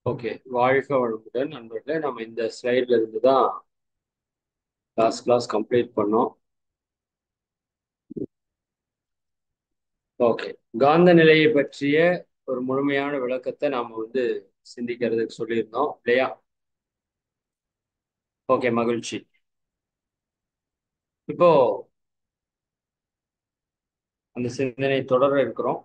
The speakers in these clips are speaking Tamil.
ஓகே. வாழ்க வளமுடன் நண்பர்களே. நம்ம இந்த ஸ்லைட்ல இருந்து தான் கிளாஸ் கம்ப்ளீட் பண்ணோம். ஓகே. காந்த நிலையை பற்றிய ஒரு முழுமையான விளக்கத்தை நாம சிந்திக்கிறதுக்கு சொல்லியிருந்தோம் இல்லையா? ஓகே, மகிழ்ச்சி. இப்போ அந்த சிந்தனை தொடர இருக்கிறோம்.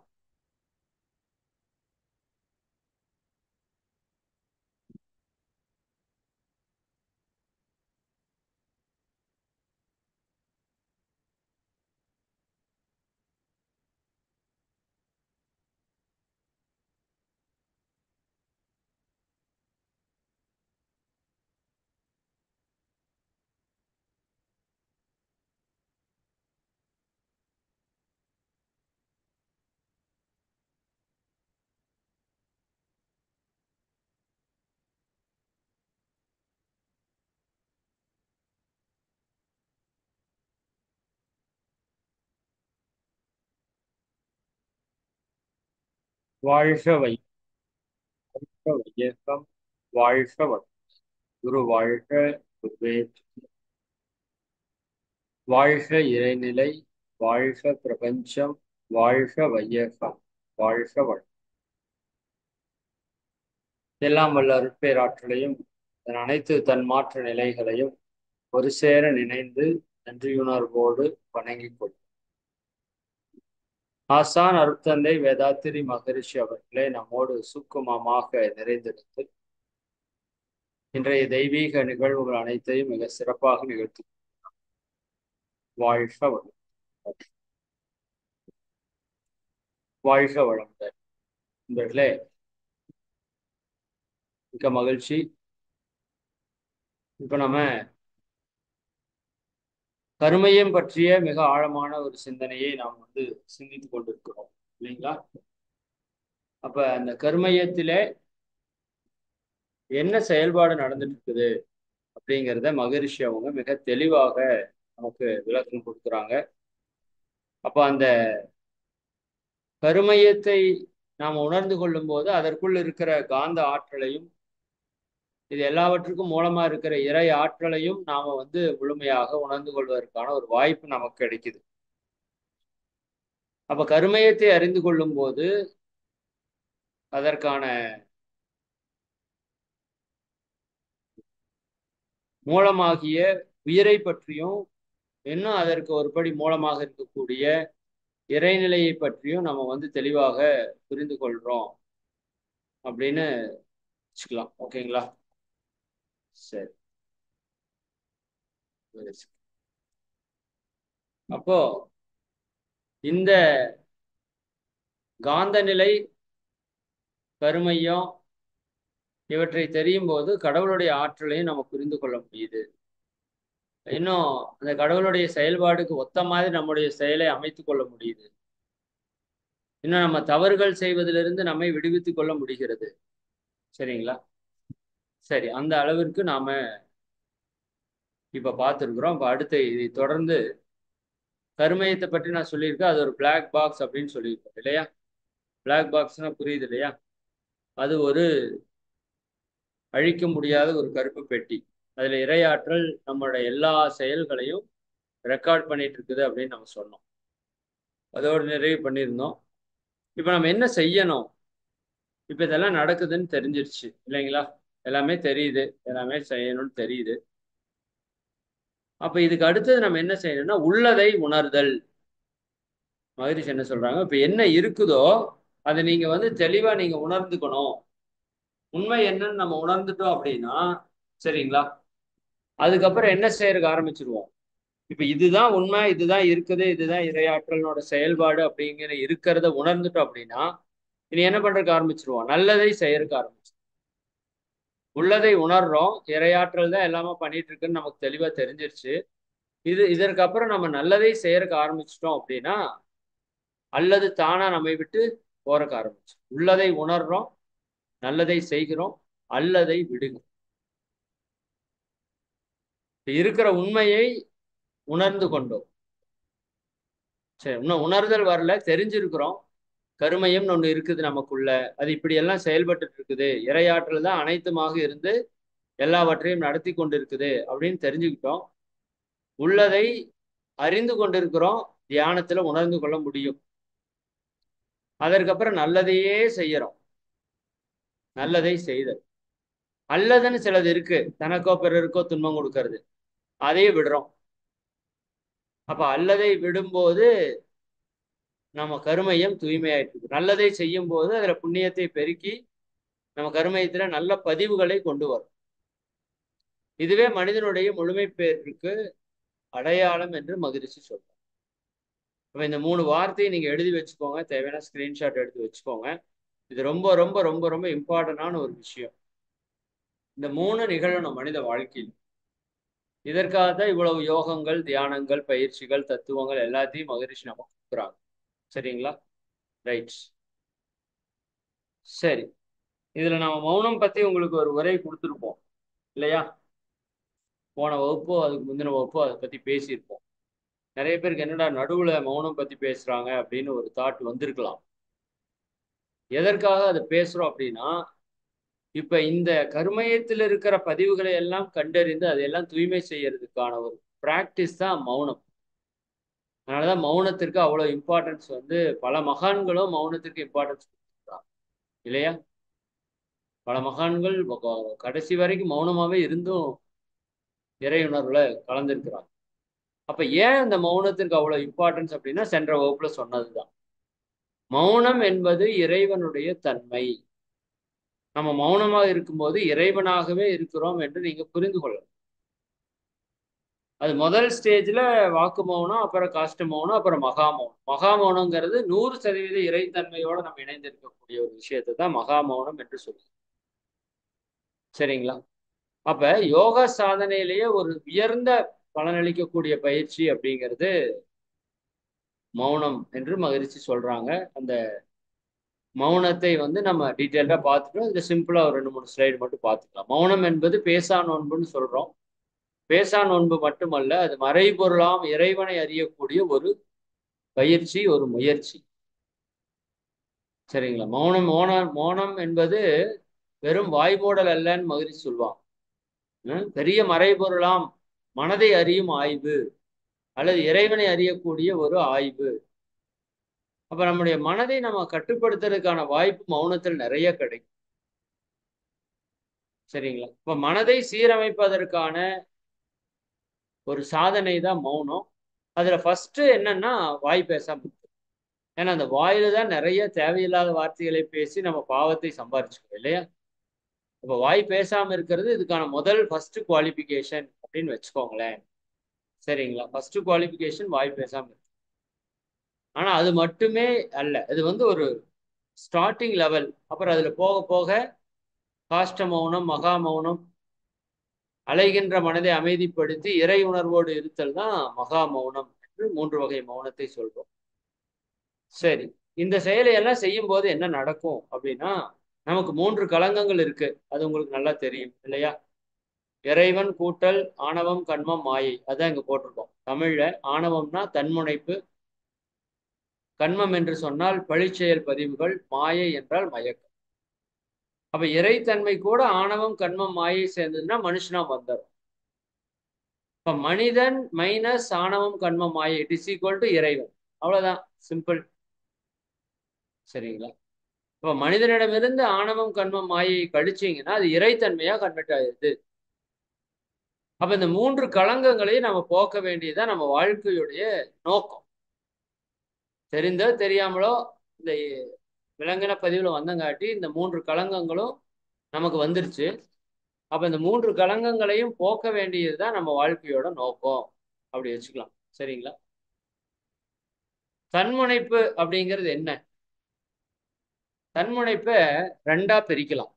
வாழ்க வையகம், வாழ்க வளம். குரு வாழ்க, குருவே வாழ்க, இறைநிலை வாழ்க, பிரபஞ்சம் வாழ்க, வையகம் வாழ்க வளம். எல்லாம் வல்ல அருட்பேராற்றலையும் அதன் அனைத்து தன்மாற்ற நிலைகளையும் ஒரு சேர நினைந்து நன்றியுணர்வோடு வணங்கிக் கொள். ஆசான் அருட்தந்தை வேதாத்திரி மகரிஷி அவர்களே நம்மோடு சுக்குமமாக நிறைந்திருந்து இன்றைய தெய்வீக நிகழ்வுகள் அனைத்தையும் மிக சிறப்பாக நிகழ்த்தி வாழ்க வளம். வாழ்க வளமுடன் நண்பர்களே. மிக்க மகிழ்ச்சி. இப்ப நம்ம கருமையம் பற்றிய மிக ஆழமான ஒரு சிந்தனையை நாம் சிந்தித்துக் கொண்டிருக்கிறோம் இல்லைங்களா? அப்ப அந்த கருமையத்திலே என்ன செயல்பாடு நடந்துட்டு இருக்குது அப்படிங்கிறத மகரிஷி அவங்க மிக தெளிவாக நமக்கு விளக்கம் கொடுக்குறாங்க. அப்ப அந்த கருமையத்தை நாம் உணர்ந்து கொள்ளும் போது அதற்குள் இருக்கிற காந்த ஆற்றலையும் இது எல்லாவற்றுக்கும் மூலமா இருக்கிற இறை ஆற்றலையும் நாம முழுமையாக உணர்ந்து கொள்வதற்கான ஒரு வாய்ப்பு நமக்கு கிடைக்குது. அப்ப கருமையத்தை அறிந்து கொள்ளும் போது அதற்கான மூலமாகிய உயிரை பற்றியும் இன்னும் அதற்கு ஒருபடி மூலமாக இருக்கக்கூடிய இறைநிலையை பற்றியும் நம்ம தெளிவாக புரிந்து கொள்றோம் அப்படின்னு வச்சுக்கலாம். ஓகேங்களா? சரி. அப்போ இந்த காந்த நிலை, கருமையம் இவற்றை தெரியும் போது கடவுளுடைய ஆற்றலையும் நம்ம புரிந்து கொள்ள முடியுது. இன்னும் அந்த கடவுளுடைய செயல்பாடுக்கு ஒத்த மாதிரி நம்முடைய செயலை அமைத்துக் கொள்ள முடியுது. இன்னும் நம்ம தவறுகள் செய்வதிலிருந்து நம்மை விடுவித்துக் கொள்ள முடிகிறது. சரிங்களா? சரி, அந்த அளவிற்கு நாம இப்ப பார்த்துருக்குறோம். இப்ப அடுத்து இதை தொடர்ந்து கருமையத்தை பற்றி நான் சொல்லியிருக்கேன். அது ஒரு பிளாக் பாக்ஸ் அப்படின்னு சொல்லியிருக்கோம் இல்லையா? பிளாக் பாக்ஸ்னா புரியுது இல்லையா? அது ஒரு அழிக்க முடியாத ஒரு கருப்பு பெட்டி. அதுல இறையாற்றல் நம்மளோட எல்லா செயல்களையும் ரெக்கார்ட் பண்ணிட்டு இருக்குது அப்படின்னு நம்ம சொன்னோம். அதோடு நிறைவு பண்ணியிருந்தோம். இப்ப நம்ம என்ன செய்யணும்? இப்ப இதெல்லாம் நடக்குதுன்னு தெரிஞ்சிருச்சு இல்லைங்களா? எல்லாமே தெரியுது, எல்லாமே செய்யணும்னு தெரியுது. அப்ப இதுக்கு அடுத்தது நம்ம என்ன செய்யணும்னா உள்ளதை உணர்தல். மகரிஷி என்ன சொல்றாங்க? இப்ப என்ன இருக்குதோ அதை நீங்க தெளிவா நீங்க உணர்ந்துக்கணும். உண்மை என்னன்னு நம்ம உணர்ந்துட்டோம் அப்படின்னா சரிங்களா, அதுக்கப்புறம் என்ன செய்யறதுக்கு ஆரம்பிச்சிருவோம். இப்ப இதுதான் உண்மை, இதுதான் இருக்குது, இதுதான் இறையாற்றலோட செயல்பாடு அப்படிங்கிற இருக்கிறத உணர்ந்துட்டோம் அப்படின்னா இனி என்ன பண்றதுக்கு ஆரம்பிச்சிருவோம்? நல்லதை செய்யறதுக்கு ஆரம்பிச்சிருவோம். உள்ளதை உணர்றோம், இறையாற்றல் தான் எல்லாமே பண்ணிட்டு இருக்குன்னு நமக்கு தெளிவா தெரிஞ்சிருச்சு. இதற்கு அப்புறம் நம்ம நல்லதை செய்யறதுக்கு ஆரம்பிச்சிட்டோம் அப்படின்னா அல்லது தானா நம்மை விட்டு போறக்க ஆரம்பிச்சு. உள்ளதை உணர்றோம், நல்லதை செய்கிறோம், அல்லதை விடுகிறோம். இருக்கிற உண்மையை உணர்ந்து கொண்டோம். சரி, இன்னும் உணர்தல் வரல, தெரிஞ்சிருக்கிறோம். கருமையம்னு ஒண்ணு இருக்குது நமக்குள்ள. அது இப்படியெல்லாம் செயல்பட்டுட்டு இருக்குது. இறையாற்றல் தான் அனைத்துமாக இருந்து எல்லாவற்றையும் நடத்தி கொண்டிருக்குது அப்படின்னு தெரிஞ்சுக்கிட்டோம். உள்ளதை அறிந்து கொண்டிருக்கிறோம். தியானத்துல உணர்ந்து கொள்ள முடியும். அதற்கப்புறம் நல்லதையே செய்யறோம். நல்லதை செய்தல். அல்லதுன்னு சிலது இருக்கு. தனக்கோ பிறருக்கோ துன்பம் கொடுக்கறது. அதையே விடுறோம். அப்ப அல்லதை விடும்போது நம்ம கருமையம் தூய்மையாயிட்டு. நல்லதை செய்யும் போது அதுல புண்ணியத்தை பெருக்கி நம்ம கருமையத்துல நல்ல பதிவுகளை கொண்டு வரும். இதுவே மனிதனுடைய முழுமை பேருக்கு அடையாளம் என்று மகிழ்ச்சி சொல்றோம். அப்ப இந்த 3 வார்த்தையை நீங்க எழுதி வச்சுக்கோங்க. தேவையான ஸ்கிரீன்ஷாட் எடுத்து வச்சுக்கோங்க. இது ரொம்ப ரொம்ப ரொம்ப ரொம்ப இம்பார்ட்டன்டான ஒரு விஷயம். இந்த 3 நிகழணும் மனித வாழ்க்கையில். இதற்காக தான் இவ்வளவு யோகங்கள், தியானங்கள், பயிற்சிகள், தத்துவங்கள் எல்லாத்தையும் மகரிஷி நமக்கு கொடுக்குறாங்க. சரிங்களா? ரைட். சரி. இதுல நம்ம மௌனம் பத்தி உங்களுக்கு ஒரு உரை கொடுத்துருப்போம் இல்லையா? போன வகுப்போ அதுக்கு முந்தின வகுப்போ அதை பத்தி பேசியிருப்போம். நிறைய பேருக்கு என்னடா நடுவுல மௌனம் பத்தி பேசுறாங்க அப்படின்னு ஒரு தாட் வந்திருக்கலாம். எதற்காக அதை பேசுறோம் அப்படின்னா, இப்ப இந்த கருமையத்தில் இருக்கிற பதிவுகளை எல்லாம் கண்டறிந்து அதையெல்லாம் தூய்மை செய்யறதுக்கான ஒரு பிராக்டிஸ் தான் மௌனம். அதனாலதான் மௌனத்திற்கு அவ்வளவு இம்பார்ட்டன்ஸ் பல மகான்களும் மௌனத்திற்கு இம்பார்ட்டன்ஸ் கொடுத்துருக்காங்க இல்லையா? பல மகான்கள் கடைசி வரைக்கும் மௌனமாவே இருந்தும் இறையுணர்வுல கலந்துருக்கிறாங்க. அப்ப ஏன் இந்த மௌனத்திற்கு அவ்வளவு இம்பார்ட்டன்ஸ் அப்படின்னா, சென்ற வகுப்புல சொன்னதுதான். மௌனம் என்பது இறைவனுடைய தன்மை. நம்ம மௌனமாக இருக்கும்போது இறைவனாகவே இருக்கிறோம் என்று நீங்க புரிந்து கொள்ளலாம். அது முதல் ஸ்டேஜ்ல வாக்கு மௌனம், அப்புறம் காஷ்ட மௌனம், அப்புறம் மகா மௌனம். மகா மௌனங்கிறது 100% இறைத்தன்மையோட நம்ம இணைந்திருக்கக்கூடிய ஒரு விஷயத்தை தான் மகா மௌனம் என்று சொல்லுவோம். சரிங்களா? அப்ப யோகா சாதனையிலேயே ஒரு உயர்ந்த பலனளிக்கக்கூடிய பயிற்சி அப்படிங்கிறது மௌனம் என்று மகிழ்ச்சி சொல்றாங்க. அந்த மௌனத்தை நம்ம டீட்டெயில்டா பார்த்துட்டோம். இதுல சிம்பிளா ஒரு 2-3 ஸ்லைடு மட்டும் பார்த்துக்கலாம். மௌனம் என்பது பேசா நோன்புன்னு சொல்றோம். பேசா நோன்பு மட்டுமல்ல, அது மறைபொருளாம் இறைவனை அறியக்கூடிய ஒரு பயிற்சி, ஒரு முயற்சி. சரிங்களா? மௌனம் மௌனம் மௌனம் என்பது வெறும் வாய்மூடல் அல்லன்னு மகிழ்ச்சி சொல்லுவாங்க. பெரிய மறைபொருளாம் மனதை அறியும் ஆய்வு அல்லது இறைவனை அறியக்கூடிய ஒரு ஆய்வு. அப்ப நம்முடைய மனதை நம்ம கட்டுப்படுத்துறதுக்கான வாய்ப்பு மௌனத்தில் நிறைய கிடைக்கும். சரிங்களா? இப்ப மனதை சீரமைப்பதற்கான ஒரு சாதனை தான் மௌனம். அதுல ஃபர்ஸ்ட் என்னன்னா வாய் பேசாம இருக்கு. ஏன்னா அந்த வாயில தான் நிறைய தேவையில்லாத வார்த்தைகளை பேசி நம்ம பாவத்தை சம்பாரிச்சுக்கிறோம் இல்லையா? இப்ப வாய் பேசாம இருக்கிறது இதுக்கான முதல் ஃபர்ஸ்ட் குவாலிபிகேஷன் அப்படின்னு வச்சுக்கோங்களேன். சரிங்களா? ஃபர்ஸ்ட் குவாலிபிகேஷன் வாய் பேசாம இருக்கு. ஆனா அது மட்டுமே அல்ல. இது ஒரு ஸ்டார்டிங் லெவல். அப்புறம் அதுல போக போக காஷ்ட மௌனம், மகா மௌனம், அலைகின்ற மனதை அமைதிப்படுத்தி இறை உணர்வோடு இருத்தல் தான் மகா மௌனம் என்று 3 வகை மௌனத்தை சொல்றோம். சரி. இந்த செயலை எல்லாம் செய்யும் போது என்ன நடக்கும் அப்படின்னா, நமக்கு 3 களங்கங்கள் இருக்கு. அது உங்களுக்கு நல்லா தெரியும் இல்லையா? இறைவன் கூட்டல் ஆணவம், கண்மம், மாயை. அதான் இங்க போட்டிருக்கோம். தமிழ்ல ஆணவம்னா தன்முனைப்பு, கண்மம் என்று சொன்னால் பழிச்செயல் பதிவுகள், மாயை என்றால் மயக்கம். அப்ப இறைத்தன்மை கூட ஆணவம், கண்மம், மாயை சேர்ந்ததுன்னா மனுஷனா வந்தார். இப்ப மனிதன் மைனஸ் ஆணவம், கண்மம், மாயை இட் இஸ் ஈக்குவல் டு இறைவன். அவ்வளவுதான் சிம்பிள். சரிங்களா? இப்ப மனிதனிடமிருந்து ஆணவம், கண்மம், மாயை கழிச்சீங்கன்னா அது இறைத்தன்மையா கன்வெர்ட் ஆயிடுது. அப்ப இந்த 3 களங்கங்களையும் நம்ம போக்க வேண்டியதுதான் நம்ம வாழ்க்கையுடைய நோக்கம். தெரிந்தோ தெரியாமலோ இந்த விலங்கின பதிவுல வந்தங்காட்டி இந்த 3 களங்கங்களும் நமக்கு வந்துருச்சு. அப்ப இந்த 3 களங்கங்களையும் போக்க வேண்டியதுதான் நம்ம வாழ்க்கையோட நோக்கம். அப்படி வச்சுக்கலாம். சரிங்களா? தன்முனைப்பு அப்படிங்கிறது என்ன? தன்முனைப்பை 2ஆ பிரிக்கலாம்.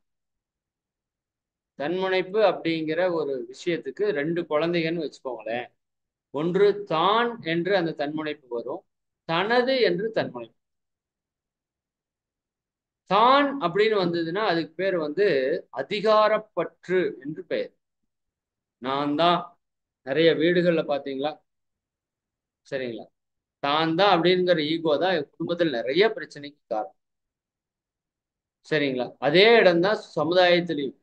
தன்முனைப்பு அப்படிங்கிற ஒரு விஷயத்துக்கு 2 குழந்தைகள்னு வச்சுக்கோங்களேன். ஒன்று தான் என்று அந்த தன்முனைப்பு வரும். தனது என்று தன்முனைப்பு. தான் அப்படின்னு வந்ததுன்னா அதுக்கு பேர் அதிகாரப்பற்று என்று பெயர். நான் தான். நிறைய வீடுகள்ல பாத்தீங்களா? சரிங்களா? தான் தான் அப்படிங்கிற ஈகோ தான் குடும்பத்தில் நிறைய பிரச்சனைக்கு காரணம். சரிங்களா? அதே இடம் தான் சமுதாயத்திலையும்.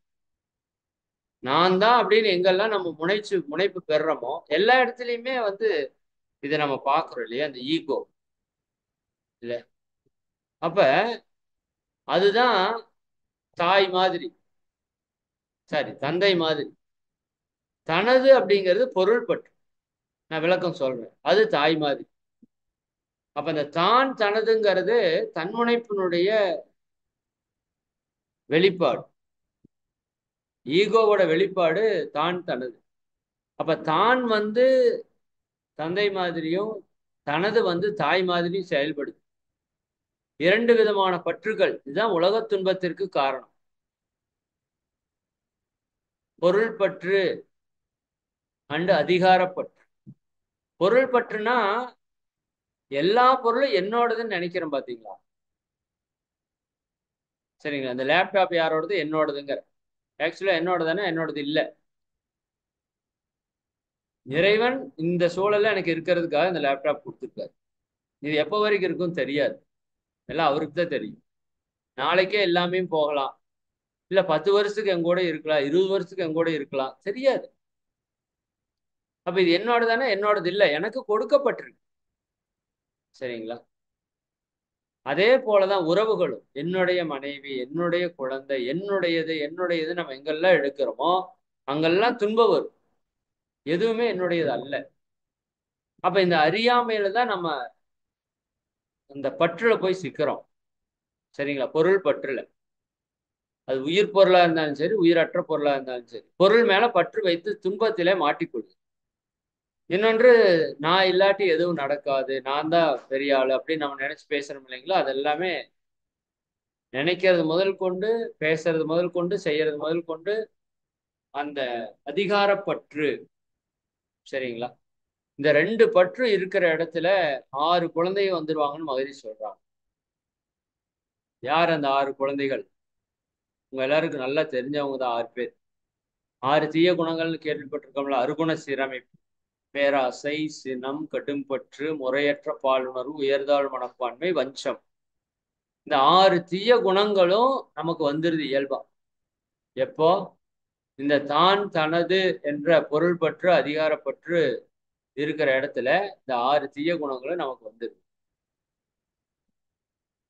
நான் தான் அப்படின்னு எங்கெல்லாம் நம்ம முனைப்பு பெறுறோமோ எல்லா இடத்துலையுமே வந்து இதை நம்ம பார்க்கிறோம் இல்லையா? அந்த ஈகோ இல்ல. அப்ப அதுதான் தாய் மாதிரி, சாரி தந்தை மாதிரி. தனது அப்படிங்கிறது பொருள் பற்று. நான் விளக்கம் சொல்றேன். அது தாய் மாதிரி. அப்ப அந்த தான் தனதுங்கிறது தன்முனைப்பினுடைய வெளிப்பாடு. ஈகோவோட வெளிப்பாடு தான் தனது. அப்ப தான் வந்து தந்தை மாதிரியும் தனது வந்து தாய் மாதிரியும் செயல்படுது. இரண்டு விதமான பற்றுகள். இதுதான் உலக துன்பத்திற்கு காரணம். பொருள் பற்று அண்டு அதிகாரப்பற்று. பொருள் பற்றுனா எல்லா பொருளும் என்னோடதுன்னு நினைக்கிறேன் பாத்தீங்களா? சரிங்களா? இந்த லேப்டாப் யாரோடது? என்னோடதுங்கிற. ஆக்சுவலா என்னோடதானே? என்னோடது இல்ல. இறைவன் இந்த சூழல்ல எனக்கு இருக்கிறதுக்காக இந்த லேப்டாப் கொடுத்துருக்காரு. இது எப்ப வரைக்கும் இருக்கும் தெரியாது. எல்லாம் அவருக்கு தான் தெரியும். நாளைக்கே எல்லாமே போகலாம். இல்ல 10 வருஷத்துக்கு என் கூட இருக்கலாம், 20 வருஷத்துக்கு என் கூட இருக்கலாம், தெரியாது. அப்ப இது என்னோடதானே? என்னோடது இல்ல. எனக்கு கொடுக்கப்பட்டிருக்கு. சரிங்களா? அதே போலதான் உறவுகளும். என்னுடைய மனைவி, என்னுடைய குழந்தை, என்னுடையது நம்ம எங்கெல்லாம் எடுக்கிறோமோ அங்கெல்லாம் துன்பம் வரும். எதுவுமே என்னுடையது அல்ல. அப்ப இந்த அறியாமையில தான் நம்ம அந்த பற்றுல போய் சிக்கிறோம். சரிங்களா? பொருள் பற்றுல. அது உயிர் பொருளா இருந்தாலும் சரி, உயிரற்ற பொருளா இருந்தாலும் சரி. பொருள் மேல பற்று வைத்து துன்பத்திலே மாட்டிக்கொள்ளும். இன்னொன்று, நான் இல்லாட்டி எதுவும் நடக்காது, நான் தான் பெரிய ஆளு அப்படின்னு நம்ம நினைச்சு பேசுறோம் இல்லைங்களா? அது எல்லாமே நினைக்கிறது முதல் கொண்டு, பேசுறது முதல் கொண்டு, செய்யறது முதல் கொண்டு அந்த அதிகாரப்பற்று. சரிங்களா? இந்த 2 பற்று இருக்கிற இடத்துல 6 குழந்தைங்க வந்துருவாங்கன்னு மகரிஷி சொல்றாங்க. யார் அந்த 6 குழந்தைகள்? உங்க எல்லாருக்கும் நல்லா தெரிஞ்சவங்க தான் 6 பேர். 6 தீய குணங்கள்னு கேள்விப்பட்டிருக்கோம்ல. அருகுண சீரமைப்பு, பேராசை, சினம், கடும்பற்று, முறையற்ற பாலுணர்வு, உயர்தாழ் மனப்பான்மை, வஞ்சம். இந்த 6 தீய குணங்களும் நமக்கு வந்துருது இயல்பா. எப்போ? இந்த தான் தனது என்ற பொருள் பற்று, அதிகாரப்பற்று இருக்கிற இடத்துல இந்த 6 தீய குணங்களும் நமக்கு வந்துருது.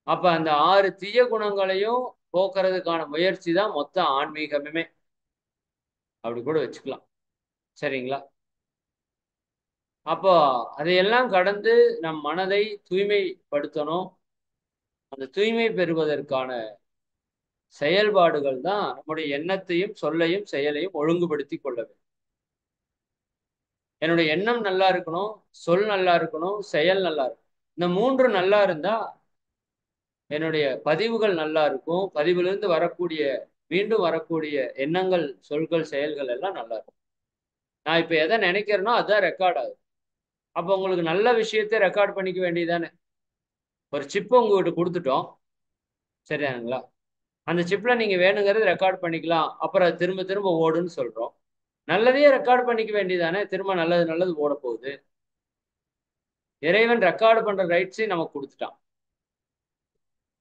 அப்ப அந்த 6 தீய குணங்களையும் போக்குறதுக்கான முயற்சி தான் மொத்த ஆன்மீகமே. அப்படி கூட வச்சுக்கலாம். சரிங்களா? அப்போ அதையெல்லாம் கடந்து நம் மனதை தூய்மைப்படுத்தணும். அந்த தூய்மை பெறுவதற்கான செயல்பாடுகள் தான் நம்முடைய எண்ணத்தையும், சொல்லையும், செயலையும் ஒழுங்குபடுத்தி கொள்ள வேண்டும். என்னுடைய எண்ணம் நல்லா இருக்கணும், சொல் நல்லா இருக்கணும், செயல் நல்லா இருக்கணும். இந்த 3 நல்லா இருந்தா என்னுடைய பதிவுகள் நல்லா இருக்கும். பதிவிலிருந்து வரக்கூடிய மீண்டும் வரக்கூடிய எண்ணங்கள், சொல்கள், செயல்கள் எல்லாம் நல்லா இருக்கும். நான் இப்ப எதை நினைக்கிறேனோ அதான் ரெக்கார்ட் ஆகுது. அப்ப உங்களுக்கு நல்ல விஷயத்தை ரெக்கார்ட் பண்ணிக்க வேண்டியதானே. ஒரு சிப் உங்ககிட்ட கொடுத்துட்டோம். சரியானுங்களா? அந்த சிப்ல நீங்க வேணுங்கிறது ரெக்கார்ட் பண்ணிக்கலாம். அப்புறம் அது திரும்ப திரும்ப ஓடுன்னு சொல்றோம். நல்லதையே ரெக்கார்ட் பண்ணிக்க வேண்டியதானே. திரும்ப நல்லது நல்லது ஓட போகுது. இறைவன் ரெக்கார்டு பண்ற ரைட்ஸையும் நமக்கு கொடுத்துட்டான்.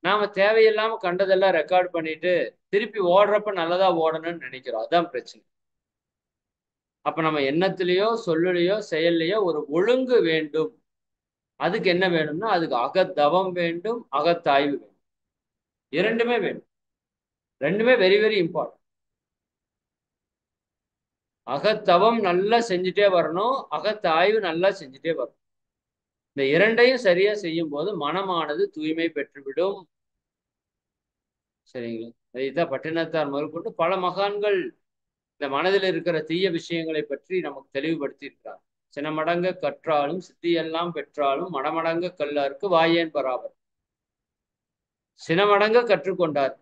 நாம தேவையில்லாம கண்டதெல்லாம் ரெக்கார்ட் பண்ணிட்டு திருப்பி ஓடுறப்ப நல்லதா ஓடணும்னு நினைக்கிறோம். அதான் பிரச்சனை. அப்ப நம்ம எண்ணத்திலேயோ, சொல்லுலையோ, செயல்லையோ ஒரு ஒழுங்கு வேண்டும். அதுக்கு என்ன வேணும்னா அதுக்கு அகத்தவம் வேண்டும், அகத்தாய்வு வேண்டும். இரண்டுமே வேண்டும். ரெண்டுமே வெரி வெரி இம்பார்ட்டன்ட். அகத்தவம் நல்லா செஞ்சுட்டே வரணும், அகத்தாய்வு நல்லா செஞ்சுட்டே வரணும். இந்த இரண்டையும் சரியா செய்யும் போது மனமானது தூய்மை பெற்றுவிடும். சரிங்களா? இதைத்தான் பட்டினத்தார் முதற்கொண்டு பல மகான்கள் இந்த மனதில் இருக்கிற தீய விஷயங்களை பற்றி நமக்கு தெளிவுபடுத்தி இருக்கிறார். சினமடங்க கற்றாலும் சித்தியெல்லாம் பெற்றாலும் மடமடங்க கல்லாருக்கு வாயேன் பராபர். சினமடங்க கற்றுக்கொண்டார்,